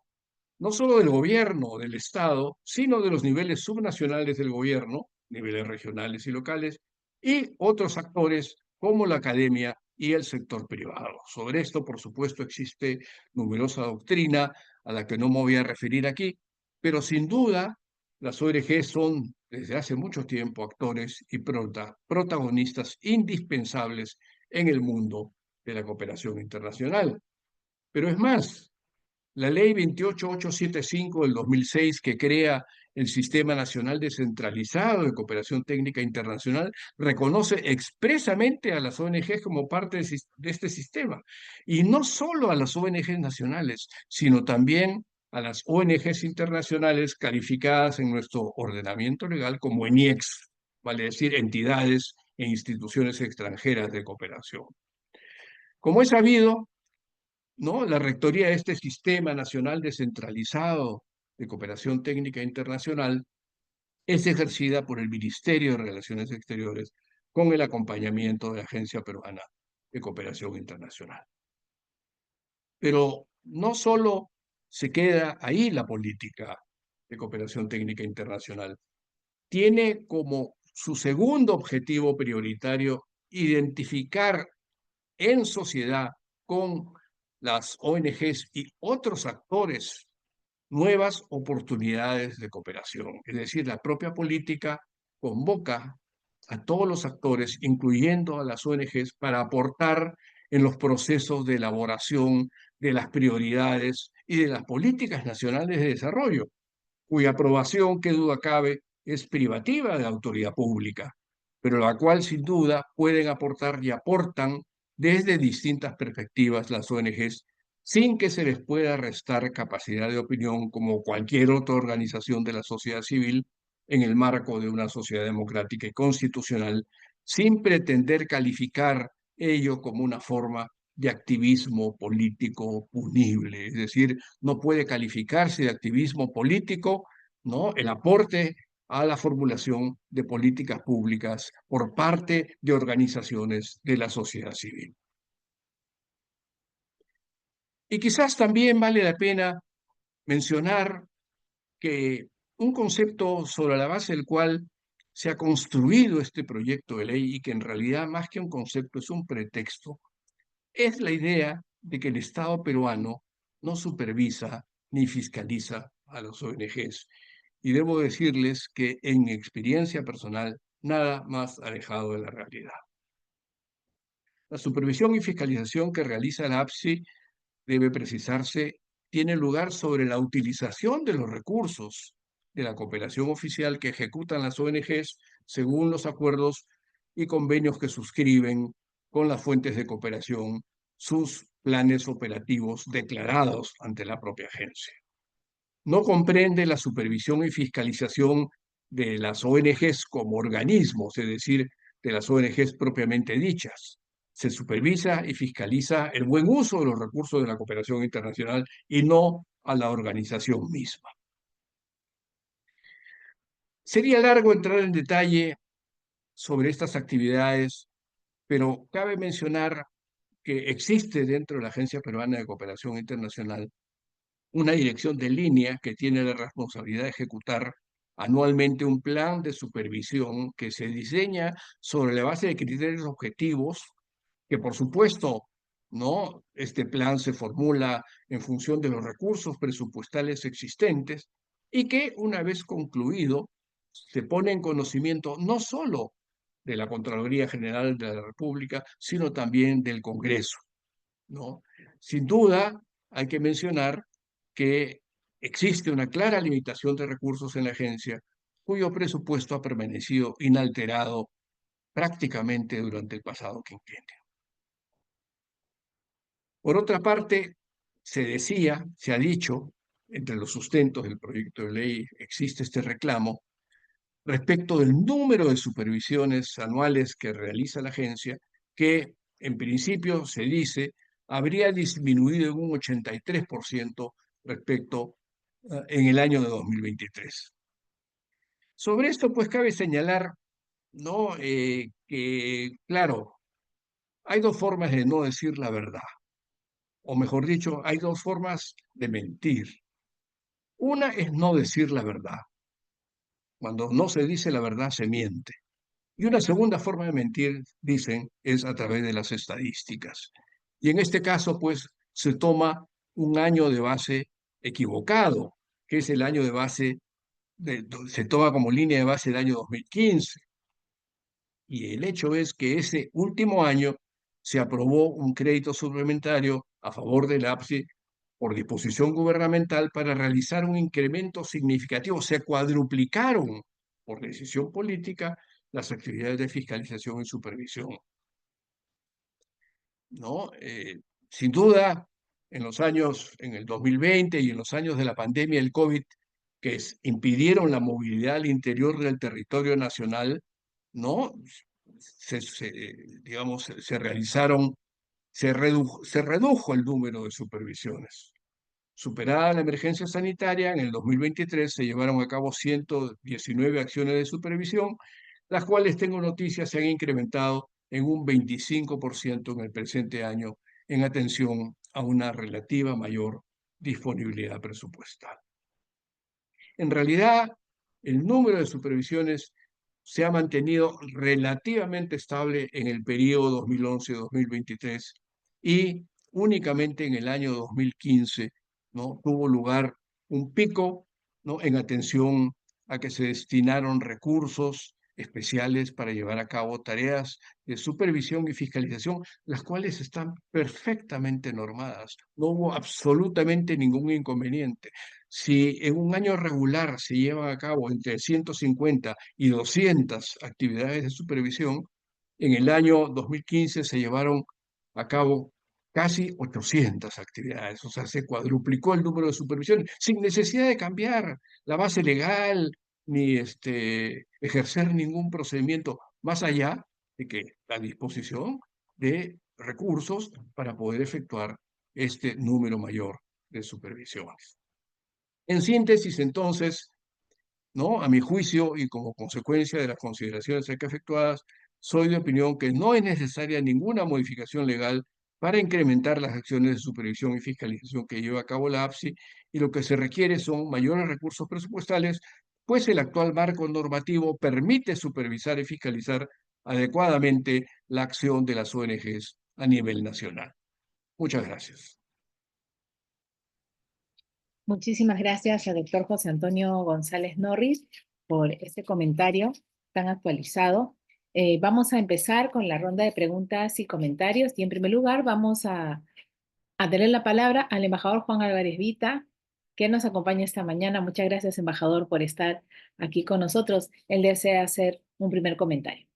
no solo del gobierno, del Estado, sino de los niveles subnacionales del gobierno, niveles regionales y locales, y otros actores como la academia y el sector privado. Sobre esto, por supuesto, existe numerosa doctrina a la que no me voy a referir aquí, pero sin duda las ONG son desde hace mucho tiempo actores y protagonistas indispensables en el mundo de la cooperación internacional. Pero es más, la ley 28875 del 2006, que crea el Sistema Nacional Descentralizado de Cooperación Técnica Internacional, reconoce expresamente a las ONG como parte de este sistema. Y no solo a las ONG nacionales, sino también a las ONGs internacionales calificadas en nuestro ordenamiento legal como ENIECs, vale decir, entidades e instituciones extranjeras de cooperación. Como es sabido, ¿no?, la rectoría de este Sistema Nacional Descentralizado de Cooperación Técnica Internacional es ejercida por el Ministerio de Relaciones Exteriores con el acompañamiento de la Agencia Peruana de Cooperación Internacional. Pero no solo se queda ahí la política de cooperación técnica internacional, tiene como su segundo objetivo prioritario identificar en sociedad con las ONGs y otros actores nuevas oportunidades de cooperación. Es decir, la propia política convoca a todos los actores, incluyendo a las ONGs, para aportar en los procesos de elaboración de las prioridades y de las políticas nacionales de desarrollo, cuya aprobación, qué duda cabe, es privativa de la autoridad pública, pero la cual sin duda pueden aportar y aportan desde distintas perspectivas las ONGs sin que se les pueda restar capacidad de opinión como cualquier otra organización de la sociedad civil en el marco de una sociedad democrática y constitucional, sin pretender calificar ello como una forma de activismo político punible. Es decir, no puede calificarse de activismo político ¿no?, el aporte a la formulación de políticas públicas por parte de organizaciones de la sociedad civil. Y quizás también vale la pena mencionar que un concepto sobre la base del cual se ha construido este proyecto de ley y que en realidad más que un concepto es un pretexto, es la idea de que el Estado peruano no supervisa ni fiscaliza a las ONGs. Y debo decirles que en mi experiencia personal, nada más alejado de la realidad. La supervisión y fiscalización que realiza la APSI, debe precisarse, tiene lugar sobre la utilización de los recursos de la cooperación oficial que ejecutan las ONGs según los acuerdos y convenios que suscriben con las fuentes de cooperación, sus planes operativos declarados ante la propia agencia. No comprende la supervisión y fiscalización de las ONGs como organismos, es decir, de las ONGs propiamente dichas. Se supervisa y fiscaliza el buen uso de los recursos de la cooperación internacional y no a la organización misma. Sería largo entrar en detalle sobre estas actividades, pero cabe mencionar que existe dentro de la Agencia Peruana de Cooperación Internacional una dirección de línea que tiene la responsabilidad de ejecutar anualmente un plan de supervisión que se diseña sobre la base de criterios objetivos, que por supuesto, ¿no?, este plan se formula en función de los recursos presupuestales existentes y que una vez concluido se pone en conocimiento no solo de la Contraloría General de la República, sino también del Congreso, ¿no? Sin duda, hay que mencionar que existe una clara limitación de recursos en la agencia, cuyo presupuesto ha permanecido inalterado prácticamente durante el pasado quinquenio. Por otra parte, se ha dicho, entre los sustentos del proyecto de ley existe este reclamo, respecto del número de supervisiones anuales que realiza la agencia, que en principio se dice habría disminuido en un 83% respecto en el año de 2023. Sobre esto, pues cabe señalar, ¿no?, que, claro, hay dos formas de no decir la verdad, o mejor dicho, hay dos formas de mentir. Una es no decir la verdad. Cuando no se dice la verdad, se miente. Y una segunda forma de mentir, dicen, es a través de las estadísticas. Y en este caso, pues, se toma un año de base equivocado, que es el año de base, se toma como línea de base el año 2015. Y el hecho es que ese último año se aprobó un crédito suplementario a favor del APSI por disposición gubernamental para realizar un incremento significativo. Se cuadruplicaron por decisión política las actividades de fiscalización y supervisión, ¿no? Sin duda, en el 2020 y en los años de la pandemia del COVID, que impidieron la movilidad al interior del territorio nacional, ¿no? Digamos, se redujo el número de supervisiones. Superada la emergencia sanitaria, en el 2023 se llevaron a cabo 119 acciones de supervisión, las cuales, tengo noticias, se han incrementado en un 25% en el presente año en atención a una relativa mayor disponibilidad presupuestal. En realidad, el número de supervisiones se ha mantenido relativamente estable en el periodo 2011-2023 y únicamente en el año 2015, ¿no?, tuvo lugar un pico, ¿no?, en atención a que se destinaron recursos especiales para llevar a cabo tareas de supervisión y fiscalización, las cuales están perfectamente normadas. No hubo absolutamente ningún inconveniente. Si en un año regular se llevan a cabo entre 150 y 200 actividades de supervisión, en el año 2015 se llevaron a cabo casi 800 actividades, o sea, se cuadruplicó el número de supervisiones sin necesidad de cambiar la base legal ni ejercer ningún procedimiento más allá de que la disposición de recursos para poder efectuar este número mayor de supervisiones. En síntesis, entonces, ¿no? A mi juicio y como consecuencia de las consideraciones acá efectuadas, soy de opinión que no es necesaria ninguna modificación legal para incrementar las acciones de supervisión y fiscalización que lleva a cabo la APSI, y lo que se requiere son mayores recursos presupuestales, pues el actual marco normativo permite supervisar y fiscalizar adecuadamente la acción de las ONGs a nivel nacional. Muchas gracias. Muchísimas gracias al doctor José Antonio González Norris por este comentario tan actualizado. Vamos a empezar con la ronda de preguntas y comentarios y en primer lugar vamos a darle la palabra al embajador Juan Álvarez Vita, que nos acompaña esta mañana. Muchas gracias, embajador, por estar aquí con nosotros. Él desea hacer un primer comentario.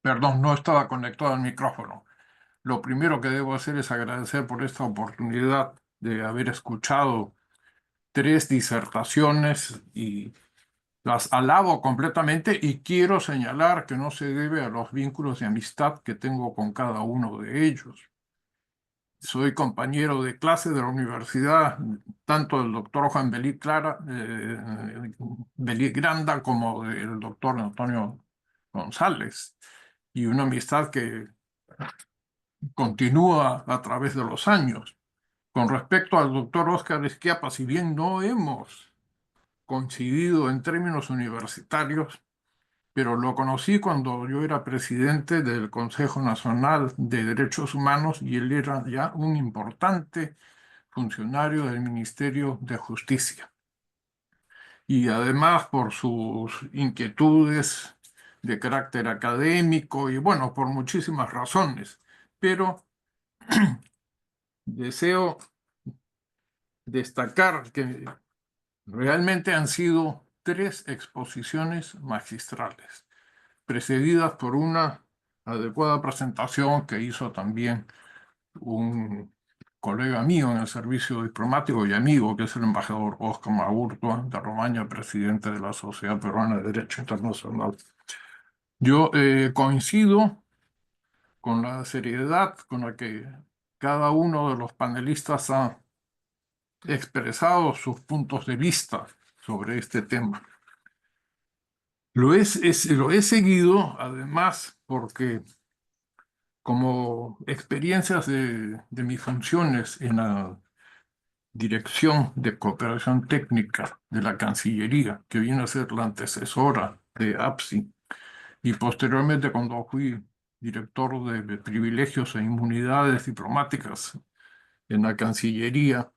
Perdón, no estaba conectado al micrófono. Lo primero que debo hacer es agradecer por esta oportunidad de haber escuchado 3 disertaciones y las alabo completamente y quiero señalar que no se debe a los vínculos de amistad que tengo con cada uno de ellos. Soy compañero de clase de la universidad, tanto del doctor Juan Belí Granda como del doctor Antonio González, y una amistad que continúa a través de los años. Con respecto al doctor Óscar Esquiapa, si bien no hemos coincidido en términos universitarios, pero lo conocí cuando yo era presidente del Consejo Nacional de Derechos Humanos y él era ya un importante funcionario del Ministerio de Justicia. Y además por sus inquietudes de carácter académico y bueno, por muchísimas razones. Pero deseo destacar que realmente han sido 3 exposiciones magistrales, precedidas por una adecuada presentación que hizo también un colega mío en el servicio diplomático y amigo, que es el embajador Óscar Maurtua de Romaña, presidente de la Sociedad Peruana de Derecho Internacional. Yo coincido con la seriedad con la que cada uno de los panelistas ha expresado sus puntos de vista sobre este tema. Lo he seguido, además, porque como experiencias de mis funciones en la Dirección de Cooperación Técnica de la Cancillería, que viene a ser la antecesora de APSI, y posteriormente cuando fui director de privilegios e inmunidades diplomáticas en la Cancillería,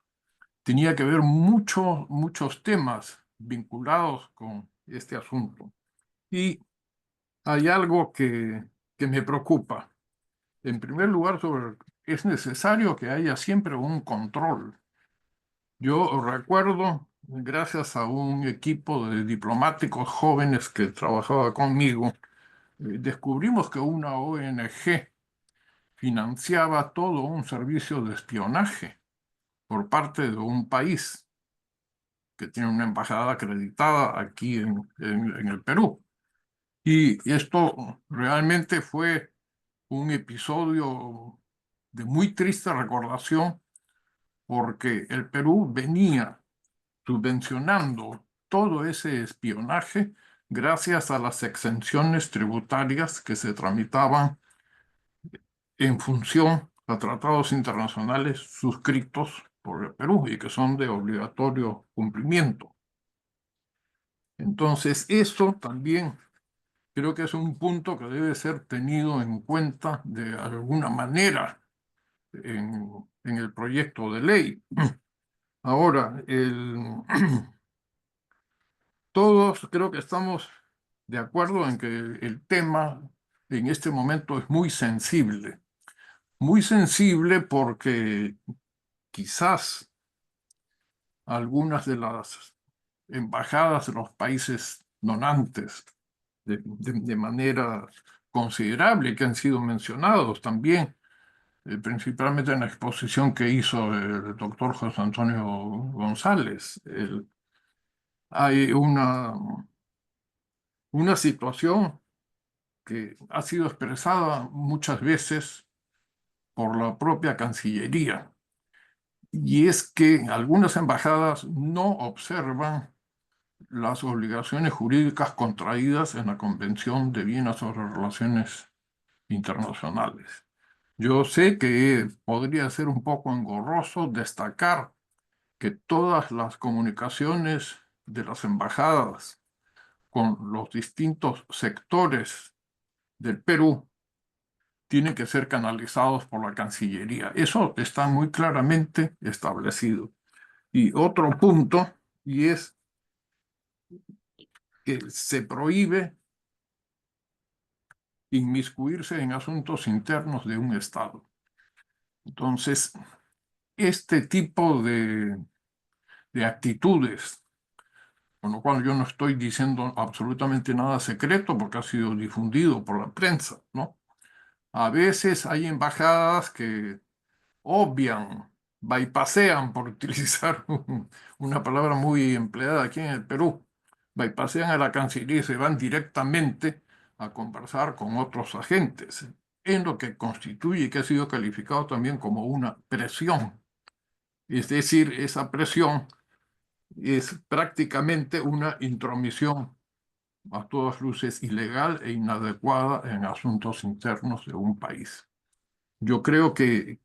tenía que ver muchos temas vinculados con este asunto. Y hay algo que me preocupa. En primer lugar, es necesario que haya siempre un control. Yo recuerdo, gracias a un equipo de diplomáticos jóvenes que trabajaba conmigo, descubrimos que una ONG financiaba todo un servicio de espionaje por parte de un país que tiene una embajada acreditada aquí en el Perú. Y esto realmente fue un episodio de muy triste recordación porque el Perú venía subvencionando todo ese espionaje gracias a las exenciones tributarias que se tramitaban en función a tratados internacionales suscritos por el Perú y que son de obligatorio cumplimiento. Entonces, eso también creo que es un punto que debe ser tenido en cuenta de alguna manera en el proyecto de ley. Ahora, todos creo que estamos de acuerdo en que el tema en este momento es muy sensible porque quizás algunas de las embajadas de los países donantes de manera considerable que han sido mencionados también, principalmente en la exposición que hizo el doctor José Antonio González. Hay una situación que ha sido expresada muchas veces por la propia Cancillería. Y es que algunas embajadas no observan las obligaciones jurídicas contraídas en la Convención de Viena sobre Relaciones Internacionales. Yo sé que podría ser un poco engorroso destacar que todas las comunicaciones de las embajadas con los distintos sectores del Perú tienen que ser canalizados por la Cancillería. Eso está muy claramente establecido. Y otro punto, y es que se prohíbe inmiscuirse en asuntos internos de un Estado. Entonces, este tipo de actitudes, con lo cual yo no estoy diciendo absolutamente nada secreto porque ha sido difundido por la prensa, ¿no? A veces hay embajadas que obvian, bypasean, por utilizar una palabra muy empleada aquí en el Perú, bypasean a la Cancillería y se van directamente a conversar con otros agentes, en lo que constituye y que ha sido calificado también como una presión. Es decir, esa presión es prácticamente una intromisión a todas luces ilegal e inadecuada en asuntos internos de un país. Yo creo que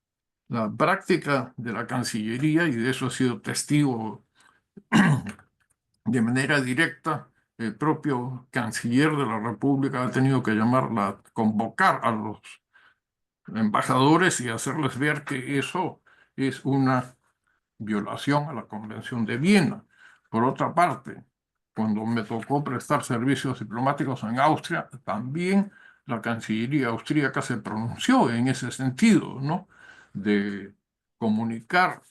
la práctica de la Cancillería, y de eso ha sido testigo de manera directa, el propio canciller de la República ha tenido que llamarla, convocar a los embajadores y hacerles ver que eso es una violación a la Convención de Viena. Por otra parte, cuando me tocó prestar servicios diplomáticos en Austria, también la Cancillería austríaca se pronunció en ese sentido, ¿no? De comunicar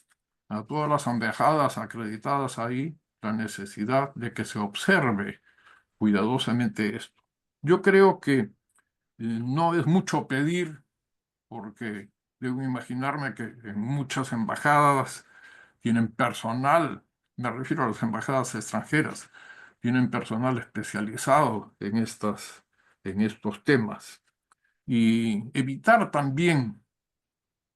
a todas las embajadas acreditadas ahí la necesidad de que se observe cuidadosamente esto. Yo creo que no es mucho pedir, porque debo imaginarme que en muchas embajadas tienen personal, me refiero a las embajadas extranjeras, tienen personal especializado en estos temas. Y evitar también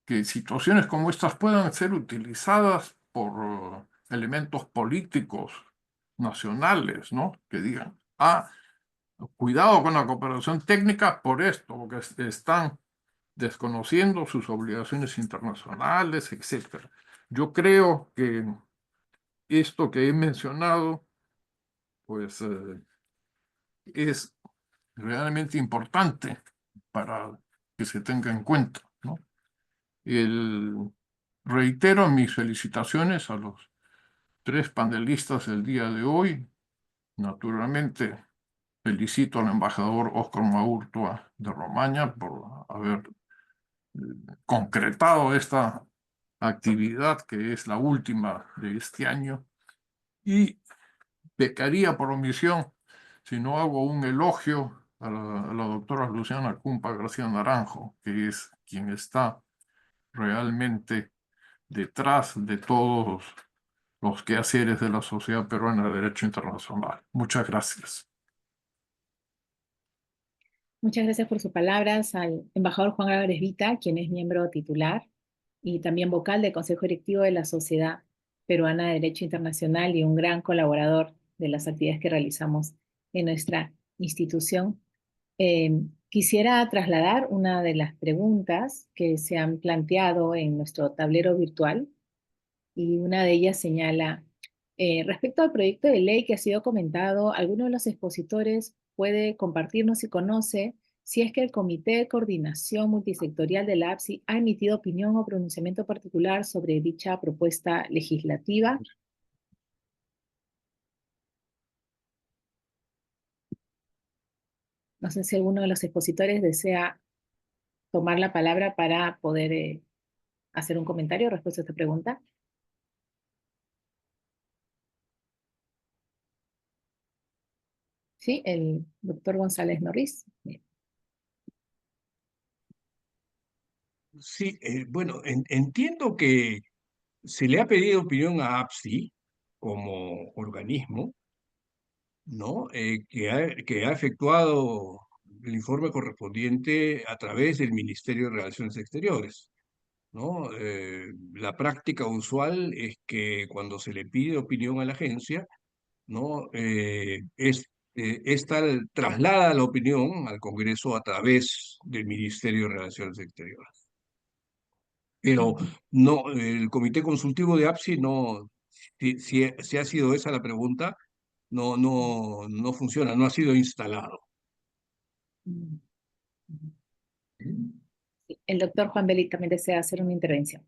que situaciones como estas puedan ser utilizadas por elementos políticos nacionales, ¿no? Que digan, cuidado con la cooperación técnica por esto, porque están desconociendo sus obligaciones internacionales, etcétera. Yo creo que esto que he mencionado, pues es realmente importante para que se tenga en cuenta, ¿no? Reitero mis felicitaciones a los tres panelistas del día de hoy. Naturalmente, felicito al embajador Óscar Maurtua de Romaña por haber concretado esta actividad que es la última de este año, y pecaría por omisión si no hago un elogio a la doctora Luciana Cumpa García Naranjo, que es quien está realmente detrás de todos los quehaceres de la Sociedad Peruana de Derecho Internacional. Muchas gracias. Muchas gracias por sus palabras al embajador Juan Álvarez Vita, quien es miembro titular y también vocal del Consejo Directivo de la Sociedad Peruana de Derecho Internacional y un gran colaborador de las actividades que realizamos en nuestra institución. Quisiera trasladar una de las preguntas que se han planteado en nuestro tablero virtual, y una de ellas señala, respecto al proyecto de ley que ha sido comentado, ¿alguno de los expositores puede compartirnos si conoce si es que el Comité de Coordinación Multisectorial de la APSI ha emitido opinión o pronunciamiento particular sobre dicha propuesta legislativa? No sé si alguno de los expositores desea tomar la palabra para poder hacer un comentario respecto a esta pregunta. Sí, el doctor González Norris. Sí, bueno, entiendo que se le ha pedido opinión a APSI como organismo, ¿no? Que ha efectuado el informe correspondiente a través del Ministerio de Relaciones Exteriores. ¿no? La práctica usual es que cuando se le pide opinión a la agencia, ¿no? Esta traslada la opinión al Congreso a través del Ministerio de Relaciones Exteriores. Pero no, el Comité Consultivo de APSI no, si ha sido esa la pregunta, no funciona, no ha sido instalado. El doctor Juan Belli también desea hacer una intervención.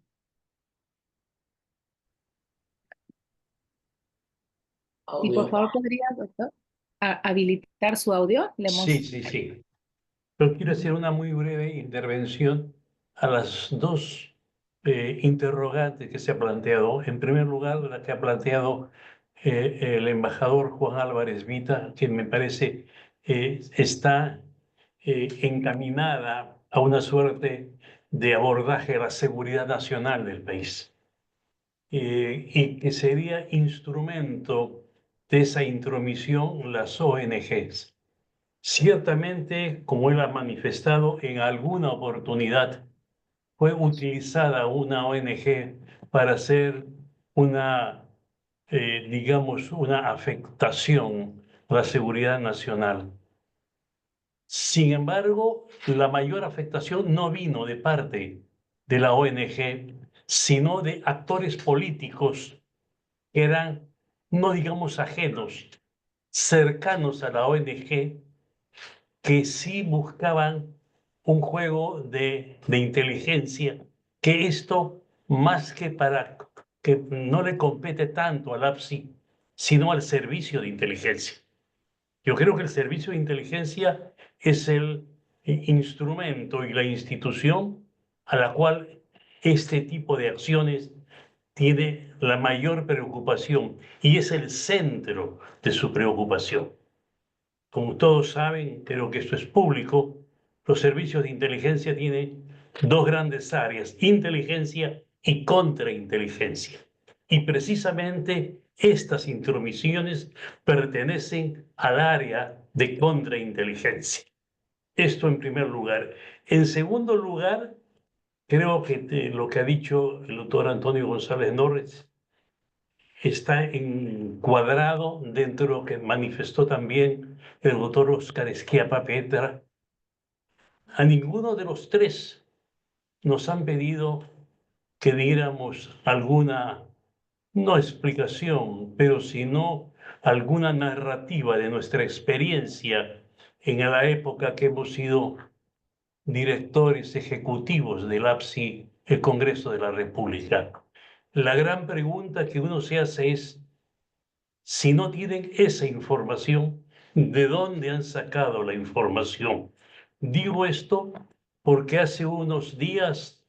Sí, por favor, ¿podría, doctor, habilitar su audio? Sí. Yo quiero hacer una muy breve intervención a las dos interrogantes que se ha planteado. En primer lugar, la que ha planteado el embajador Juan Álvarez Vita, que me parece está encaminada a una suerte de abordaje a la seguridad nacional del país. Y que sería instrumento de esa intromisión las ONGs. Ciertamente, como él ha manifestado, en alguna oportunidad fue utilizada una ONG para hacer una, digamos, una afectación a la seguridad nacional. Sin embargo, la mayor afectación no vino de parte de la ONG, sino de actores políticos que eran, no digamos ajenos, cercanos a la ONG, que sí buscaban un juego de inteligencia, que esto, más que para que no le compete tanto al APSI, sino al servicio de inteligencia. Yo creo que el servicio de inteligencia es el instrumento y la institución a la cual este tipo de acciones tiene la mayor preocupación y es el centro de su preocupación. Como todos saben, creo que esto es público, los servicios de inteligencia tienen dos grandes áreas, inteligencia y contrainteligencia. Y precisamente estas intromisiones pertenecen al área de contrainteligencia. Esto en primer lugar. En segundo lugar, creo que lo que ha dicho el doctor Antonio González Norris está encuadrado dentro de lo que manifestó también el doctor Óscar Schiappa Petra. A ninguno de los tres nos han pedido que diéramos alguna, no explicación, pero sino alguna narrativa de nuestra experiencia en la época que hemos sido directores ejecutivos del APSI, el Congreso de la República. La gran pregunta que uno se hace es, si no tienen esa información, ¿de dónde han sacado la información? Digo esto porque hace unos días,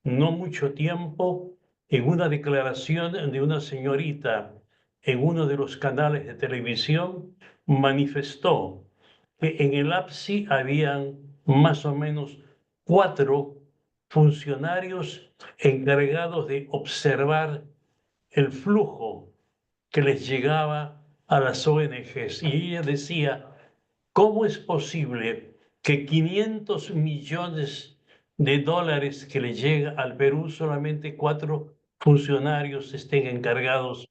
no mucho tiempo, en una declaración de una señorita en uno de los canales de televisión, manifestó que en el APSI habían más o menos 4 funcionarios encargados de observar el flujo que les llegaba a las ONGs. Y ella decía, ¿cómo es posible que 500 millones de dólares que le llega al Perú, solamente 4 funcionarios estén encargados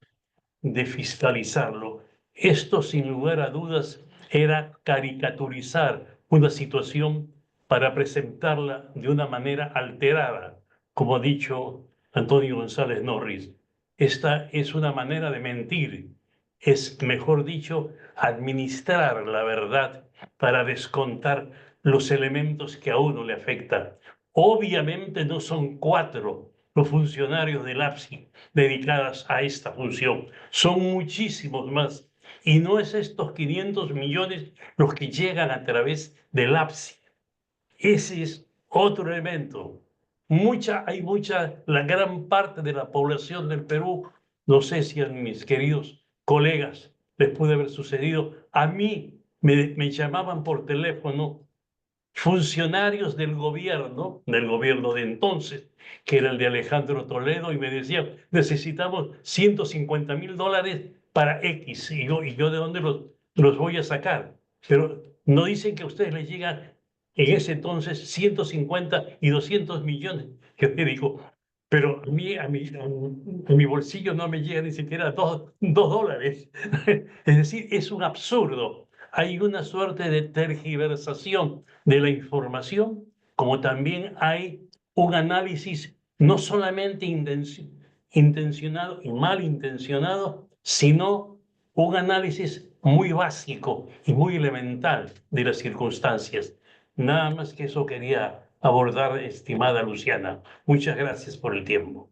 de fiscalizarlo? Esto, sin lugar a dudas, era caricaturizar una situación para presentarla de una manera alterada, como ha dicho Antonio González Norris. Esta es una manera de mentir, es, mejor dicho, administrar la verdad para descontar los elementos que a uno le afectan. Obviamente no son 4 los funcionarios del APSI dedicados a esta función, son muchísimos más. Y no es estos 500 millones los que llegan a través del APSI. Ese es otro elemento. La gran parte de la población del Perú, no sé si a mis queridos colegas les puede haber sucedido, a mí me llamaban por teléfono funcionarios del gobierno de entonces, que era el de Alejandro Toledo, y me decían, necesitamos $150,000 para X, y yo ¿de dónde los voy a sacar? Pero no dicen que a ustedes les llega en ese entonces 150 y 200 millones. Yo le digo, pero a mi bolsillo no me llega ni siquiera dos dólares. Es decir, es un absurdo. Hay una suerte de tergiversación de la información, como también hay un análisis no solamente intencionado y malintencionado, sino un análisis muy básico y muy elemental de las circunstancias. Nada más que eso quería abordar, estimada Luciana. Muchas gracias por el tiempo.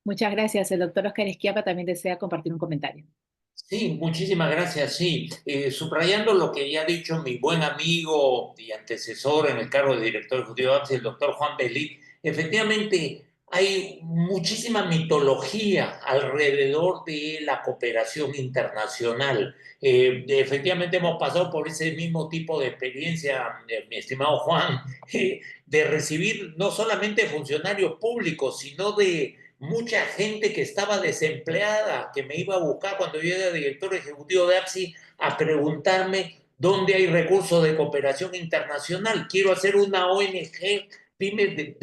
Muchas gracias. El doctor Oscar Esquiapa también desea compartir un comentario. Sí, muchísimas gracias. Sí, subrayando lo que ya ha dicho mi buen amigo y antecesor en el cargo de director ejecutivo de APSI, el doctor Juan Belí, efectivamente hay muchísima mitología alrededor de la cooperación internacional. Efectivamente hemos pasado por ese mismo tipo de experiencia, mi estimado Juan, de recibir no solamente funcionarios públicos, sino de mucha gente que estaba desempleada, que me iba a buscar cuando yo era director ejecutivo de APSI a preguntarme dónde hay recursos de cooperación internacional. Quiero hacer una ONG, dime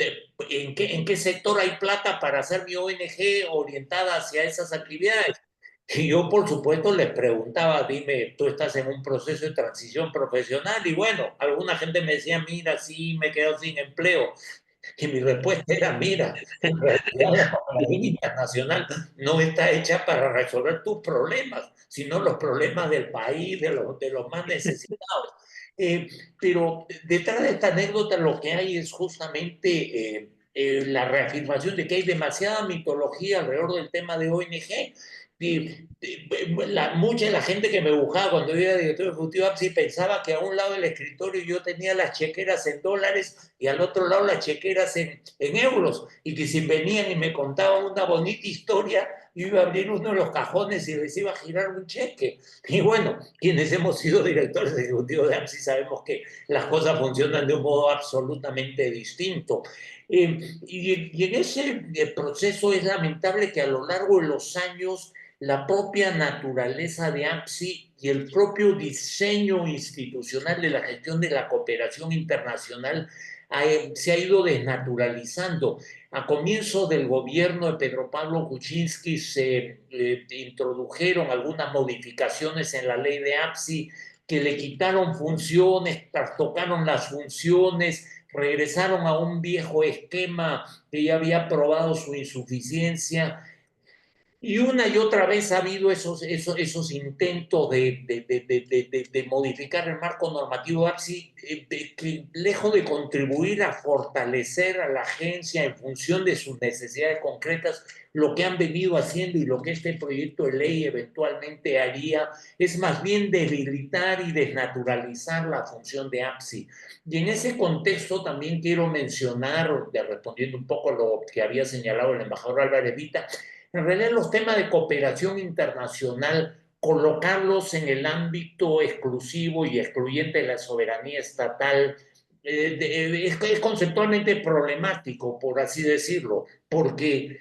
en qué sector hay plata para hacer mi ONG orientada hacia esas actividades. Y yo, por supuesto, les preguntaba, dime, tú estás en un proceso de transición profesional. Y bueno, alguna gente me decía, mira, sí, me quedo sin empleo. Y mi respuesta era, mira, en realidad la cooperación internacional no está hecha para resolver tus problemas, sino los problemas del país, de los más necesitados. Eh, pero detrás de esta anécdota lo que hay es justamente la reafirmación de que hay demasiada mitología alrededor del tema de ONG. Mucha de la gente que me buscaba cuando yo era director ejecutivo de APSI pensaba que a un lado del escritorio yo tenía las chequeras en dólares y al otro lado las chequeras en euros, y que si venían y me contaban una bonita historia, yo iba a abrir uno de los cajones y les iba a girar un cheque. Y bueno, quienes hemos sido directores ejecutivos de APSI sabemos que las cosas funcionan de un modo absolutamente distinto. Y en ese proceso es lamentable que a lo largo de los años la propia naturaleza de APSI y el propio diseño institucional de la gestión de la cooperación internacional se ha ido desnaturalizando. A comienzo del gobierno de Pedro Pablo Kuczynski se introdujeron algunas modificaciones en la ley de APSI que le quitaron funciones, trastocaron las funciones, regresaron a un viejo esquema que ya había probado su insuficiencia. Y una y otra vez ha habido esos intentos de modificar el marco normativo APSI, que lejos de contribuir a fortalecer a la agencia en función de sus necesidades concretas, lo que han venido haciendo y lo que este proyecto de ley eventualmente haría es más bien debilitar y desnaturalizar la función de APSI. Y en ese contexto también quiero mencionar, respondiendo un poco a lo que había señalado el embajador Álvarez Vita, en realidad los temas de cooperación internacional, colocarlos en el ámbito exclusivo y excluyente de la soberanía estatal, es conceptualmente problemático, por así decirlo, porque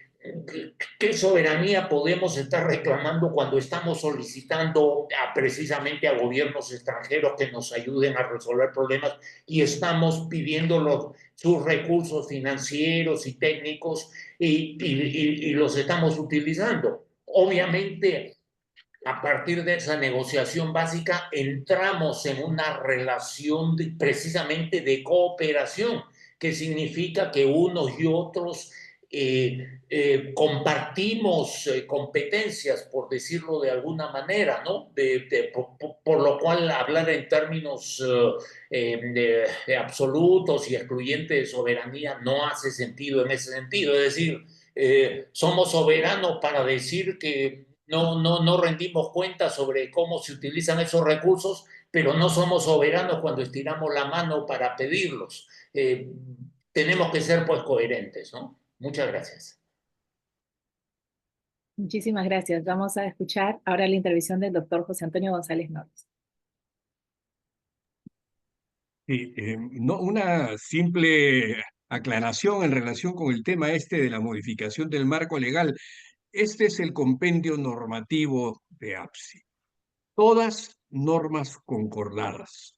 ¿qué soberanía podemos estar reclamando cuando estamos solicitando precisamente a gobiernos extranjeros que nos ayuden a resolver problemas y estamos pidiendo sus recursos financieros y técnicos y los estamos utilizando? Obviamente, a partir de esa negociación básica, entramos en una relación precisamente de cooperación, que significa que unos y otros compartimos competencias, por decirlo de alguna manera, ¿no? Por lo cual hablar en términos absolutos y excluyentes de soberanía no hace sentido en ese sentido. Es decir, somos soberanos para decir que no rendimos cuenta sobre cómo se utilizan esos recursos, pero no somos soberanos cuando estiramos la mano para pedirlos. Tenemos que ser pues coherentes, ¿no? Muchas gracias. Muchísimas gracias. Vamos a escuchar ahora la intervención del doctor José Antonio González Norris. Sí, no, una simple aclaración en relación con el tema este de la modificación del marco legal. Este es el compendio normativo de APSI. Todas normas concordadas,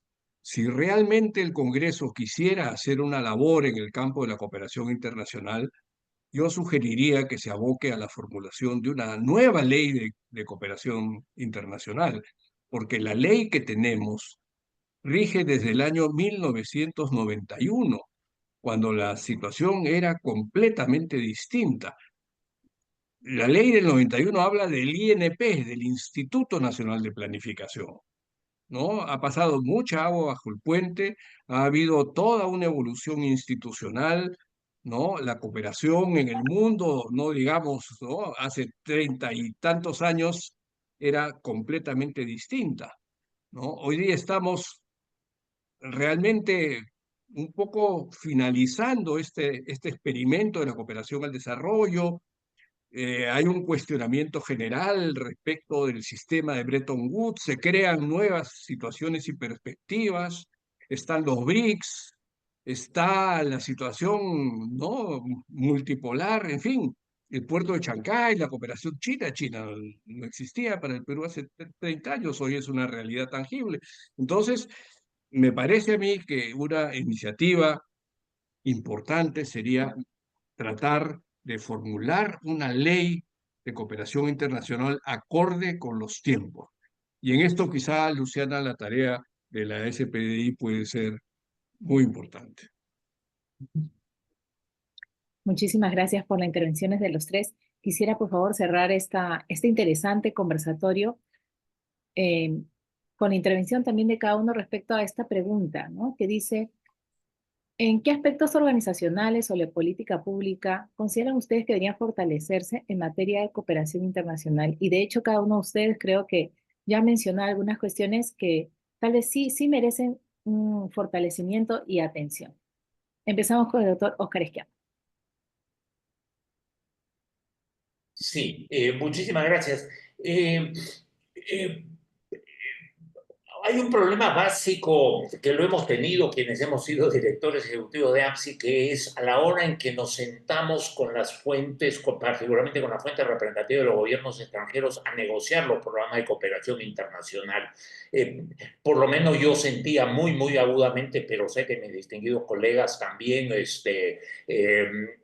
Si realmente el Congreso quisiera hacer una labor en el campo de la cooperación internacional, yo sugeriría que se aboque a la formulación de una nueva ley de cooperación internacional, porque la ley que tenemos rige desde el año 1991, cuando la situación era completamente distinta. La ley del 91 habla del INP, del Instituto Nacional de Planificación, ¿no? Ha pasado mucha agua bajo el puente, ha habido toda una evolución institucional, ¿no? La cooperación en el mundo, no digamos, ¿no? Hace 30 y tantos años era completamente distinta, ¿no? Hoy día estamos realmente un poco finalizando este experimento de la cooperación al desarrollo. Hay un cuestionamiento general respecto del sistema de Bretton Woods, se crean nuevas situaciones y perspectivas, están los BRICS, está la situación, ¿no?, multipolar, en fin, el puerto de Chancay, la cooperación China. China no existía para el Perú hace 30 años, hoy es una realidad tangible. Entonces, me parece a mí que una iniciativa importante sería tratar de formular una ley de cooperación internacional acorde con los tiempos. Y en esto quizá, Luciana, la tarea de la SPDI puede ser muy importante. Muchísimas gracias por las intervenciones de los tres. Quisiera, por favor, cerrar este interesante conversatorio eh, con la intervención también de cada uno respecto a esta pregunta, ¿no? Que dice, ¿en qué aspectos organizacionales o de política pública consideran ustedes que deberían fortalecerse en materia de cooperación internacional? Y de hecho, cada uno de ustedes creo que ya mencionó algunas cuestiones que tal vez sí merecen un fortalecimiento y atención. Empezamos con el doctor Óscar Esquiapa. Sí, muchísimas gracias. Eh, Hay un problema básico que lo hemos tenido quienes hemos sido directores ejecutivos de APSI, que es a la hora en que nos sentamos con las fuentes, particularmente con la fuente representativa de los gobiernos extranjeros, a negociar los programas de cooperación internacional. Por lo menos yo sentía muy agudamente, pero sé que mis distinguidos colegas también,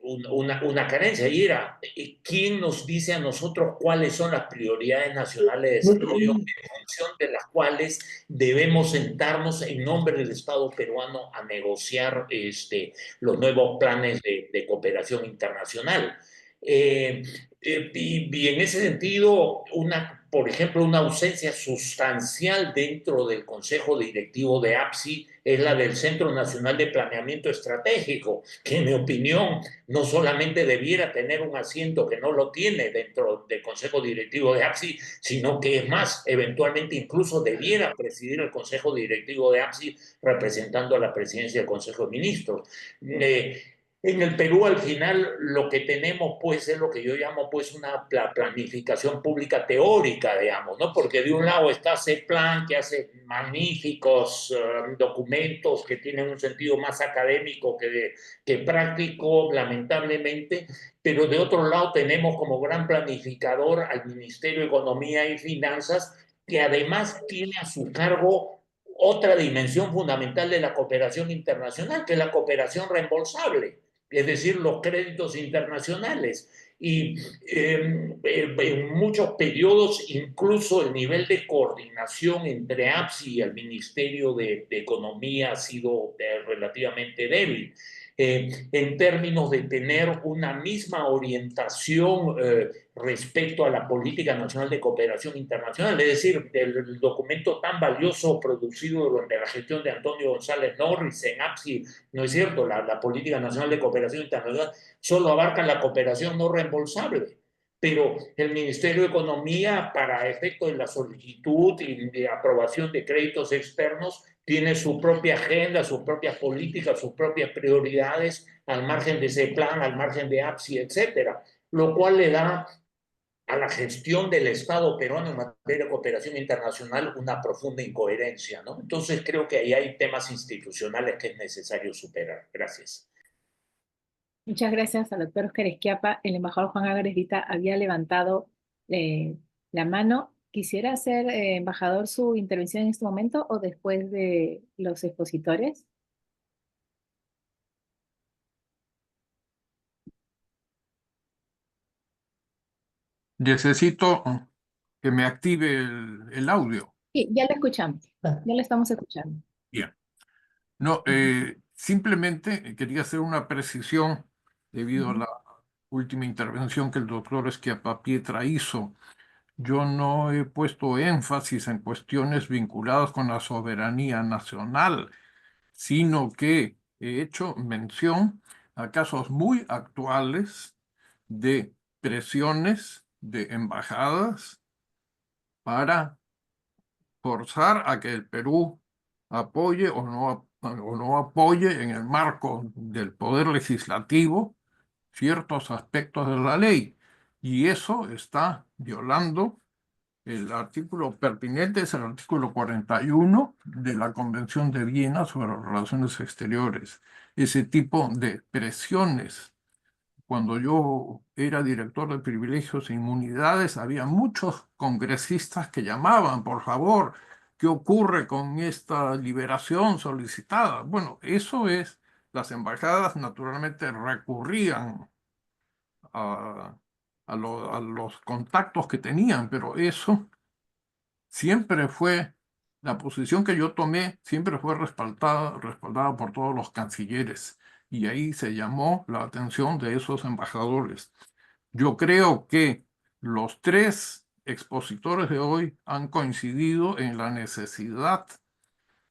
una carencia, y era, ¿quién nos dice a nosotros cuáles son las prioridades nacionales de desarrollo en función de las cuales debemos sentarnos en nombre del Estado peruano a negociar los nuevos planes de cooperación internacional? Y en ese sentido, por ejemplo, una ausencia sustancial dentro del Consejo Directivo de APSI es la del Centro Nacional de Planeamiento Estratégico, que en mi opinión no solamente debiera tener un asiento, que no lo tiene dentro del Consejo Directivo de APSI, sino que es más, eventualmente incluso debiera presidir el Consejo Directivo de APSI representando a la presidencia del Consejo de Ministros. En el Perú, al final, lo que tenemos, pues, es lo que yo llamo, pues, una planificación pública teórica, digamos, ¿no? Porque de un lado está CEPLAN, que hace magníficos documentos que tienen un sentido más académico que práctico, lamentablemente, pero de otro lado tenemos como gran planificador al Ministerio de Economía y Finanzas, que además tiene a su cargo otra dimensión fundamental de la cooperación internacional, que es la cooperación reembolsable, es decir, los créditos internacionales. Y en muchos periodos incluso el nivel de coordinación entre APSI y el Ministerio de Economía ha sido relativamente débil. En términos de tener una misma orientación respecto a la política nacional de cooperación internacional, es decir, el documento tan valioso producido durante la gestión de Antonio González Norris en APSI, no es cierto, la política nacional de cooperación internacional solo abarca la cooperación no reembolsable, pero el Ministerio de Economía, para efecto de la solicitud y de aprobación de créditos externos, tiene su propia agenda, sus propias políticas, sus propias prioridades al margen de ese plan, al margen de APSI, etcétera, lo cual le da a la gestión del Estado peruano en materia de cooperación internacional una profunda incoherencia, ¿no? Entonces creo que ahí hay temas institucionales que es necesario superar. Gracias. Muchas gracias al doctor Óscar Esquiapa. El embajador Juan Álvarez Vita había levantado la mano ¿Quisiera hacer, embajador, su intervención en este momento o después de los expositores? Necesito que me active el audio. Sí, ya lo escuchamos, ya lo estamos escuchando. Bien. No, Ujú. simplemente quería hacer una precisión debido a Ujú. la última intervención que el doctor Schiappapiedra hizo. Yo no he puesto énfasis en cuestiones vinculadas con la soberanía nacional, sino que he hecho mención a casos muy actuales de presiones de embajadas para forzar a que el Perú apoye o no apoye en el marco del poder legislativo ciertos aspectos de la ley. Y eso está violando el artículo pertinente, es el artículo 41 de la Convención de Viena sobre las Relaciones Exteriores. Ese tipo de presiones. Cuando yo era director de privilegios e inmunidades, había muchos congresistas que llamaban, por favor, ¿qué ocurre con esta liberación solicitada? Bueno, eso es, las embajadas naturalmente recurrían a, a los contactos que tenían, pero eso siempre fue, la posición que yo tomé siempre fue respaldada por todos los cancilleres y ahí se llamó la atención de esos embajadores. Yo creo que los tres expositores de hoy han coincidido en la necesidad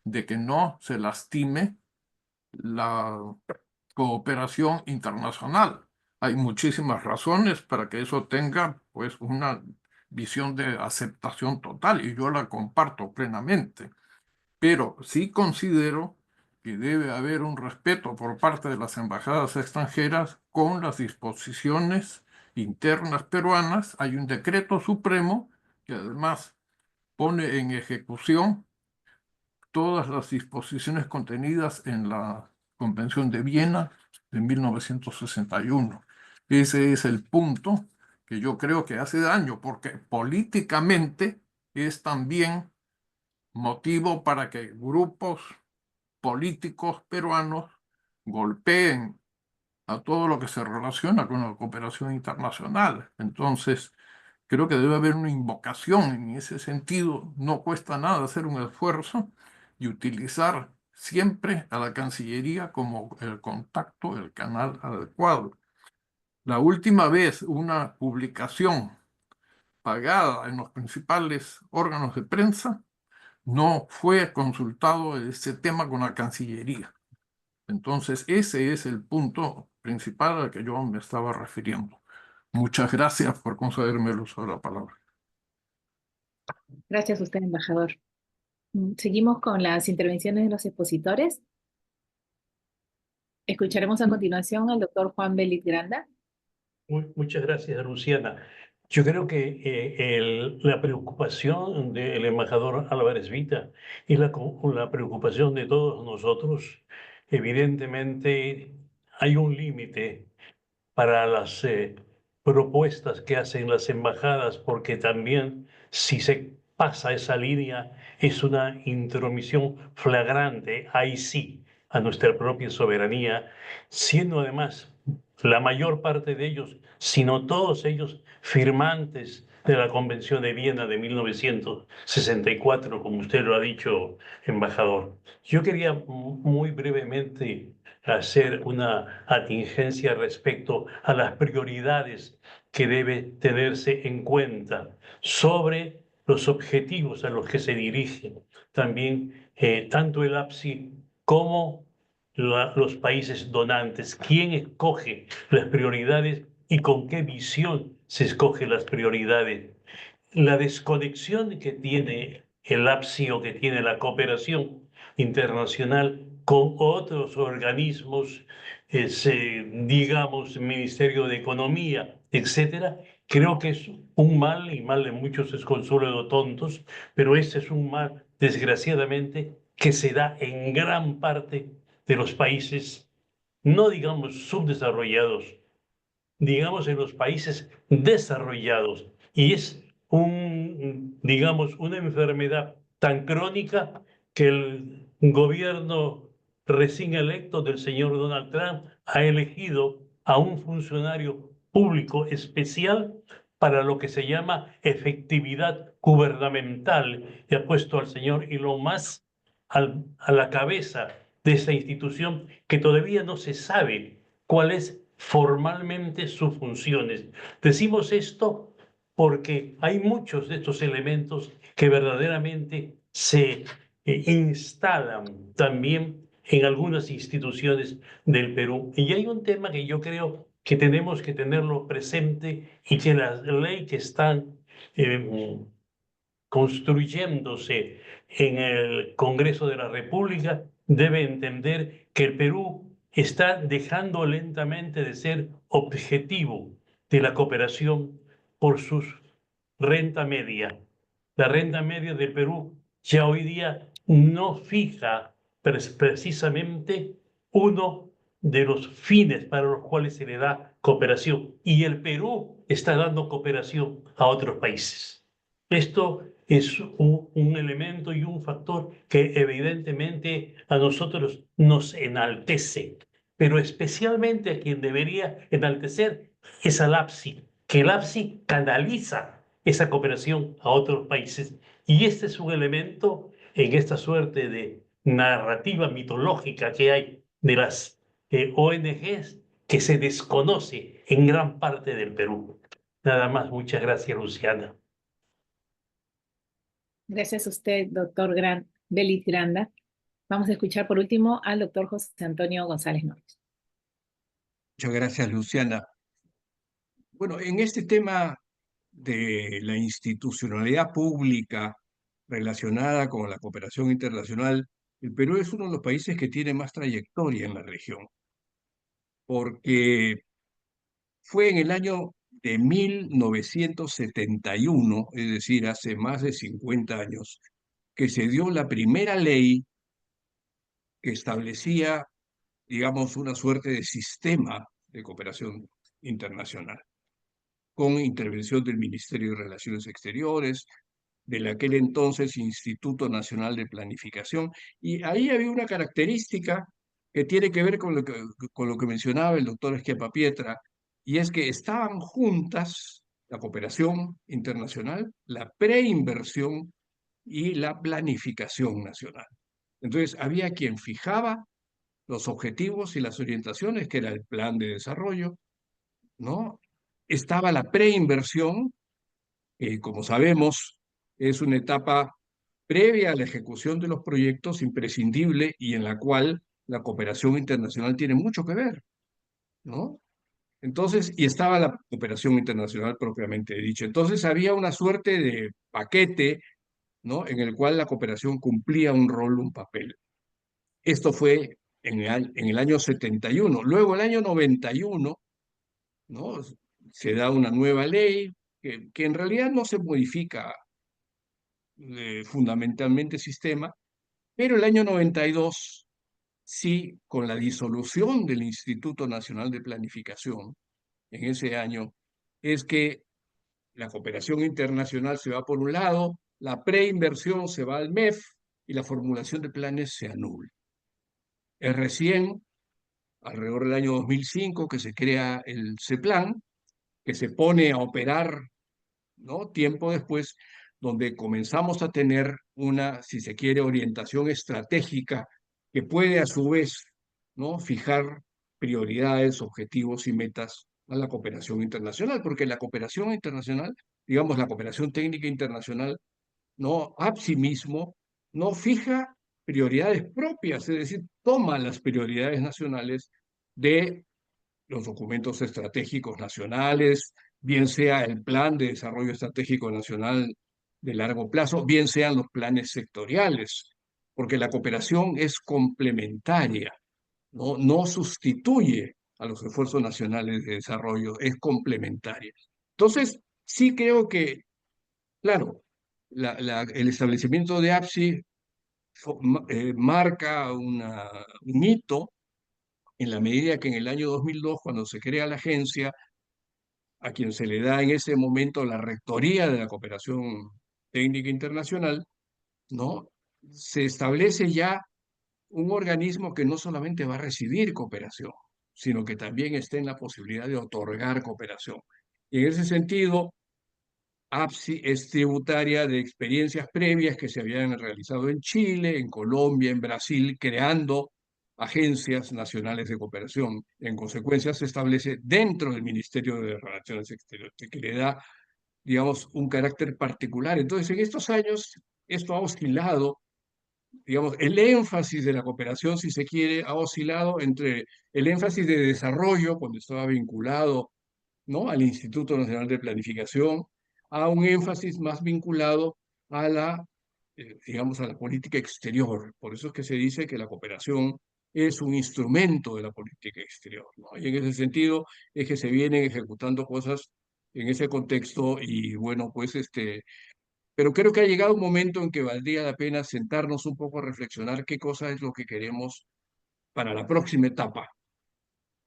de que no se lastime la cooperación internacional. Hay muchísimas razones para que eso tenga pues una visión de aceptación total y yo la comparto plenamente, pero sí considero que debe haber un respeto por parte de las embajadas extranjeras con las disposiciones internas peruanas. Hay un decreto supremo que además pone en ejecución todas las disposiciones contenidas en la Convención de Viena de 1961. Ese es el punto que yo creo que hace daño, porque políticamente es también motivo para que grupos políticos peruanos golpeen a todo lo que se relaciona con la cooperación internacional. Entonces, creo que debe haber una invocación en ese sentido. No cuesta nada hacer un esfuerzo y utilizar siempre a la Cancillería como el contacto, el canal adecuado. La última vez una publicación pagada en los principales órganos de prensa no fue consultado ese tema con la Cancillería. Entonces, ese es el punto principal al que yo me estaba refiriendo. Muchas gracias por concederme el uso de la palabra. Gracias a usted, embajador. Seguimos con las intervenciones de los expositores. Escucharemos a continuación al doctor Juan Belit Granda. Muchas gracias, Luciana. Yo creo que la preocupación del embajador Álvarez Vita y la preocupación de todos nosotros, evidentemente hay un límite para las propuestas que hacen las embajadas, porque también si se pasa esa línea es una intromisión flagrante, ahí sí, a nuestra propia soberanía, siendo además la mayor parte de ellos, sino todos ellos, firmantes de la Convención de Viena de 1964, como usted lo ha dicho, embajador. Yo quería muy brevemente hacer una atingencia respecto a las prioridades que debe tenerse en cuenta sobre los objetivos a los que se dirigen también tanto el APSI como los países donantes. ¿Quién escoge las prioridades y con qué visión se escogen las prioridades? La desconexión que tiene el APSI o que tiene la cooperación internacional con otros organismos, digamos, Ministerio de Economía, etcétera, creo que es un mal, y mal de muchos es consuelo de tontos, pero este es un mal, desgraciadamente, que se da en gran parte de los países, no digamos subdesarrollados, digamos en los países desarrollados. Y es digamos, una enfermedad tan crónica que el gobierno recién electo del señor Donald Trump ha elegido a un funcionario público especial para lo que se llama efectividad gubernamental y ha puesto al señor Elon Musk a la cabeza de esta institución que todavía no se sabe cuál es formalmente sus funciones. Decimos esto porque hay muchos de estos elementos que verdaderamente se instalan también en algunas instituciones del Perú. Y hay un tema que yo creo que tenemos que tenerlo presente y que las leyes que están construyéndose en el Congreso de la República debe entender que el Perú está dejando lentamente de ser objetivo de la cooperación por su renta media. La renta media del Perú ya hoy día no fija precisamente uno de los fines para los cuales se le da cooperación. Y el Perú está dando cooperación a otros países. Esto es un elemento y un factor que evidentemente a nosotros nos enaltece, pero especialmente a quien debería enaltecer es al APSI, que el APSI canaliza esa cooperación a otros países. Y este es un elemento en esta suerte de narrativa mitológica que hay de las ONGs que se desconoce en gran parte del Perú. Nada más, muchas gracias, Luciana. Gracias a usted, doctor Belit Granda. Vamos a escuchar por último al doctor José Antonio González Norris. Muchas gracias, Luciana. Bueno, en este tema de la institucionalidad pública relacionada con la cooperación internacional, el Perú es uno de los países que tiene más trayectoria en la región, porque fue en el año de 1971, es decir, hace más de 50 años, que se dio la primera ley que establecía, digamos, una suerte de sistema de cooperación internacional, con intervención del Ministerio de Relaciones Exteriores, del aquel entonces Instituto Nacional de Planificación, y ahí había una característica que tiene que ver con lo que mencionaba el doctor Pietra, y es que estaban juntas la cooperación internacional, la preinversión y la planificación nacional. Entonces, había quien fijaba los objetivos y las orientaciones, que era el plan de desarrollo, ¿no? Estaba la preinversión, que como sabemos es una etapa previa a la ejecución de los proyectos imprescindible y en la cual la cooperación internacional tiene mucho que ver, ¿no? Entonces, y estaba la cooperación internacional propiamente dicha. Entonces había una suerte de paquete, ¿no? En el cual la cooperación cumplía un rol, un papel. Esto fue en el año 71. Luego, el año 91, ¿no? Se da una nueva ley que en realidad no se modifica fundamentalmente el sistema, pero el año 92, sí, con la disolución del Instituto Nacional de Planificación, en ese año, es que la cooperación internacional se va por un lado, la preinversión se va al MEF y la formulación de planes se anula. Es recién, alrededor del año 2005, que se crea el CEPLAN, que se pone a operar, ¿no? Tiempo después, donde comenzamos a tener una, si se quiere, orientación estratégica que puede a su vez, ¿no? Fijar prioridades, objetivos y metas a la cooperación internacional, porque la cooperación internacional, digamos, la cooperación técnica internacional, no a sí mismo, no fija prioridades propias, es decir, toma las prioridades nacionales de los documentos estratégicos nacionales, bien sea el Plan de Desarrollo Estratégico Nacional de largo plazo, bien sean los planes sectoriales, porque la cooperación es complementaria, no sustituye a los esfuerzos nacionales de desarrollo, es complementaria. Entonces, sí creo que, claro, el establecimiento de APSI marca un hito en la medida que en el año 2002, cuando se crea la agencia, a quien se le da en ese momento la rectoría de la cooperación técnica internacional, ¿no? Se establece ya un organismo que no solamente va a recibir cooperación, sino que también está en la posibilidad de otorgar cooperación. Y en ese sentido, APSI es tributaria de experiencias previas que se habían realizado en Chile, en Colombia, en Brasil, creando agencias nacionales de cooperación. En consecuencia, se establece dentro del Ministerio de Relaciones Exteriores, que le da, digamos, un carácter particular. Entonces, en estos años, esto ha oscilado, digamos, el énfasis de la cooperación, si se quiere, ha oscilado entre el énfasis de desarrollo, cuando estaba vinculado, ¿no?, al Instituto Nacional de Planificación, a un énfasis más vinculado a la, digamos, a la política exterior. Por eso es que se dice que la cooperación es un instrumento de la política exterior, ¿no? Y en ese sentido es que se vienen ejecutando cosas en ese contexto y bueno, pues pero creo que ha llegado un momento en que valdría la pena sentarnos un poco a reflexionar qué cosa es lo que queremos para la próxima etapa,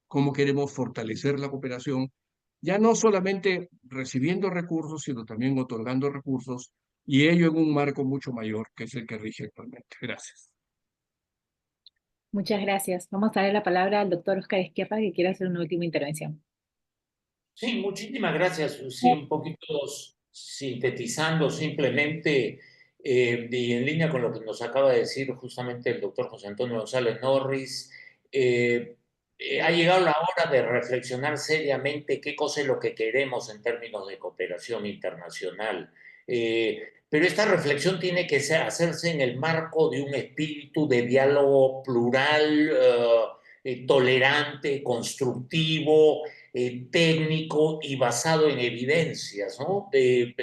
cómo queremos fortalecer la cooperación, ya no solamente recibiendo recursos, sino también otorgando recursos, y ello en un marco mucho mayor, que es el que rige actualmente. Gracias. Muchas gracias. Vamos a darle la palabra al doctor Oscar Esquiapa, que quiere hacer una última intervención. Sí, muchísimas gracias. Sí, un poquito sintetizando simplemente y en línea con lo que nos acaba de decir justamente el doctor José Antonio González Norris, ha llegado la hora de reflexionar seriamente qué cosa es lo que queremos en términos de cooperación internacional. Pero esta reflexión tiene que hacerse en el marco de un espíritu de diálogo plural, tolerante, constructivo, técnico y basado en evidencias, ¿no?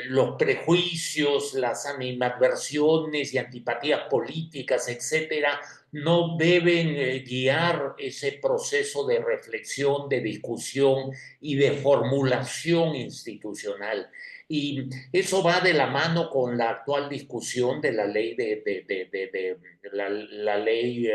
Los prejuicios, las animadversiones y antipatías políticas, etcétera, no deben guiar ese proceso de reflexión, de discusión y de formulación institucional. Y eso va de la mano con la actual discusión de la ley la ley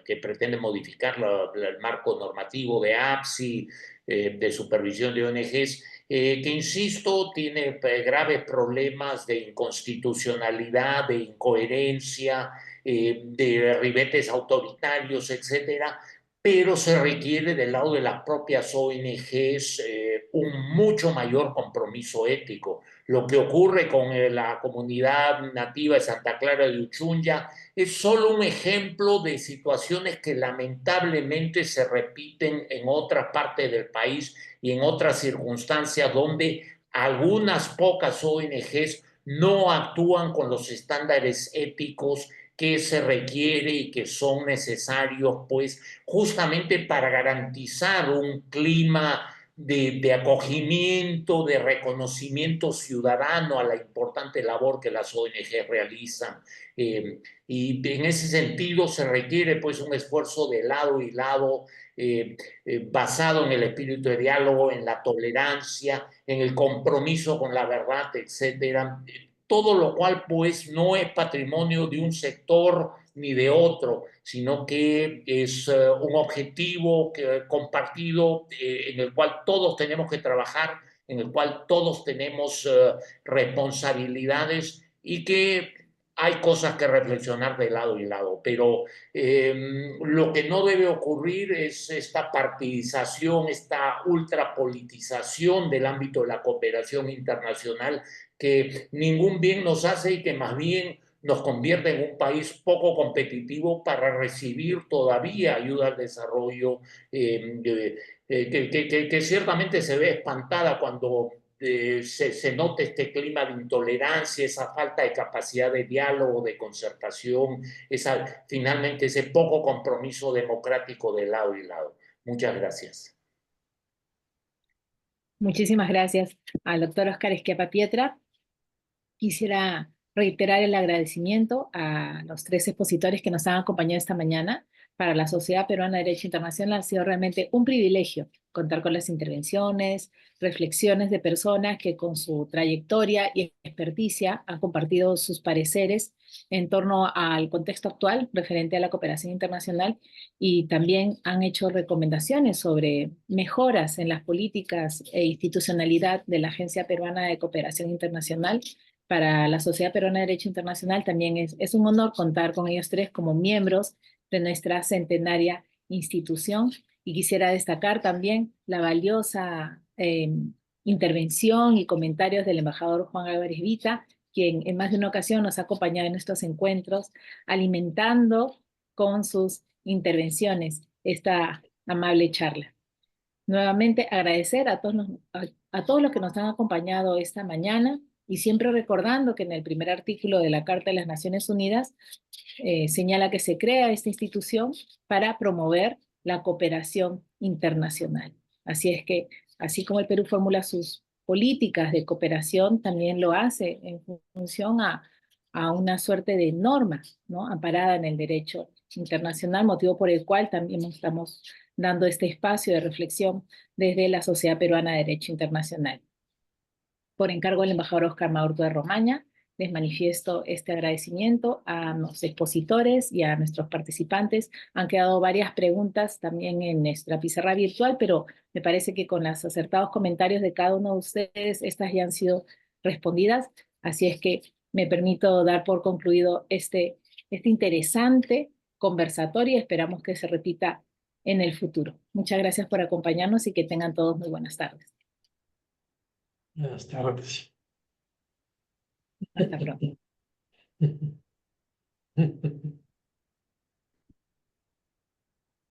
que pretende modificar el marco normativo de APSI, de supervisión de ONGs, que insisto, tiene graves problemas de inconstitucionalidad, de incoherencia, de ribetes autoritarios, etcétera, pero se requiere del lado de las propias ONGs un mucho mayor compromiso ético. Lo que ocurre con la comunidad nativa de Santa Clara de Uchunlla es solo un ejemplo de situaciones que lamentablemente se repiten en otras partes del país y en otras circunstancias donde algunas pocas ONGs no actúan con los estándares éticos que se requiere y que son necesarios, pues, justamente para garantizar un clima de acogimiento, de reconocimiento ciudadano a la importante labor que las ONG realizan. Y en ese sentido se requiere pues un esfuerzo de lado y lado, basado en el espíritu de diálogo, en la tolerancia, en el compromiso con la verdad, etcétera. Todo lo cual pues no es patrimonio de un sector ni de otro, sino que es un objetivo compartido, en el cual todos tenemos que trabajar, en el cual todos tenemos responsabilidades y que hay cosas que reflexionar de lado y lado, pero lo que no debe ocurrir es esta partidización, esta ultrapolitización del ámbito de la cooperación internacional que ningún bien nos hace y que más bien nos convierte en un país poco competitivo para recibir todavía ayuda al desarrollo, que ciertamente se ve espantada cuando se nota este clima de intolerancia, esa falta de capacidad de diálogo, de concertación, finalmente ese poco compromiso democrático de lado y lado. Muchas gracias. Muchísimas gracias al doctor Oscar Esquiapa Pietra. Quisiera reiterar el agradecimiento a los 3 expositores que nos han acompañado esta mañana. para la Sociedad Peruana de Derecho Internacional ha sido realmente un privilegio contar con las intervenciones, reflexiones de personas que con su trayectoria y experticia han compartido sus pareceres en torno al contexto actual referente a la cooperación internacional y también han hecho recomendaciones sobre mejoras en las políticas e institucionalidad de la Agencia Peruana de Cooperación Internacional. Para la Sociedad Peruana de Derecho Internacional también es un honor contar con ellos tres como miembros de nuestra centenaria institución. Y quisiera destacar también la valiosa intervención y comentarios del embajador Juan Álvarez Vita, quien en más de una ocasión nos ha acompañado en estos encuentros, alimentando con sus intervenciones esta amable charla. Nuevamente agradecer a todos los que nos han acompañado esta mañana y siempre recordando que en el primer artículo de la Carta de las Naciones Unidas señala que se crea esta institución para promover la cooperación internacional. Así es que, así como el Perú formula sus políticas de cooperación, también lo hace en función a una suerte de norma, ¿no?, amparada en el derecho internacional, motivo por el cual también estamos dando este espacio de reflexión desde la Sociedad Peruana de Derecho Internacional. Por encargo del embajador Oscar Maurto de Romaña, les manifiesto este agradecimiento a los expositores y a nuestros participantes. Han quedado varias preguntas también en nuestra pizarra virtual, pero me parece que con los acertados comentarios de cada uno de ustedes, estas ya han sido respondidas. Así es que me permito dar por concluido este interesante conversatorio y esperamos que se repita en el futuro. Muchas gracias por acompañarnos y que tengan todos muy buenas tardes. Buenas tardes. Hasta pronto.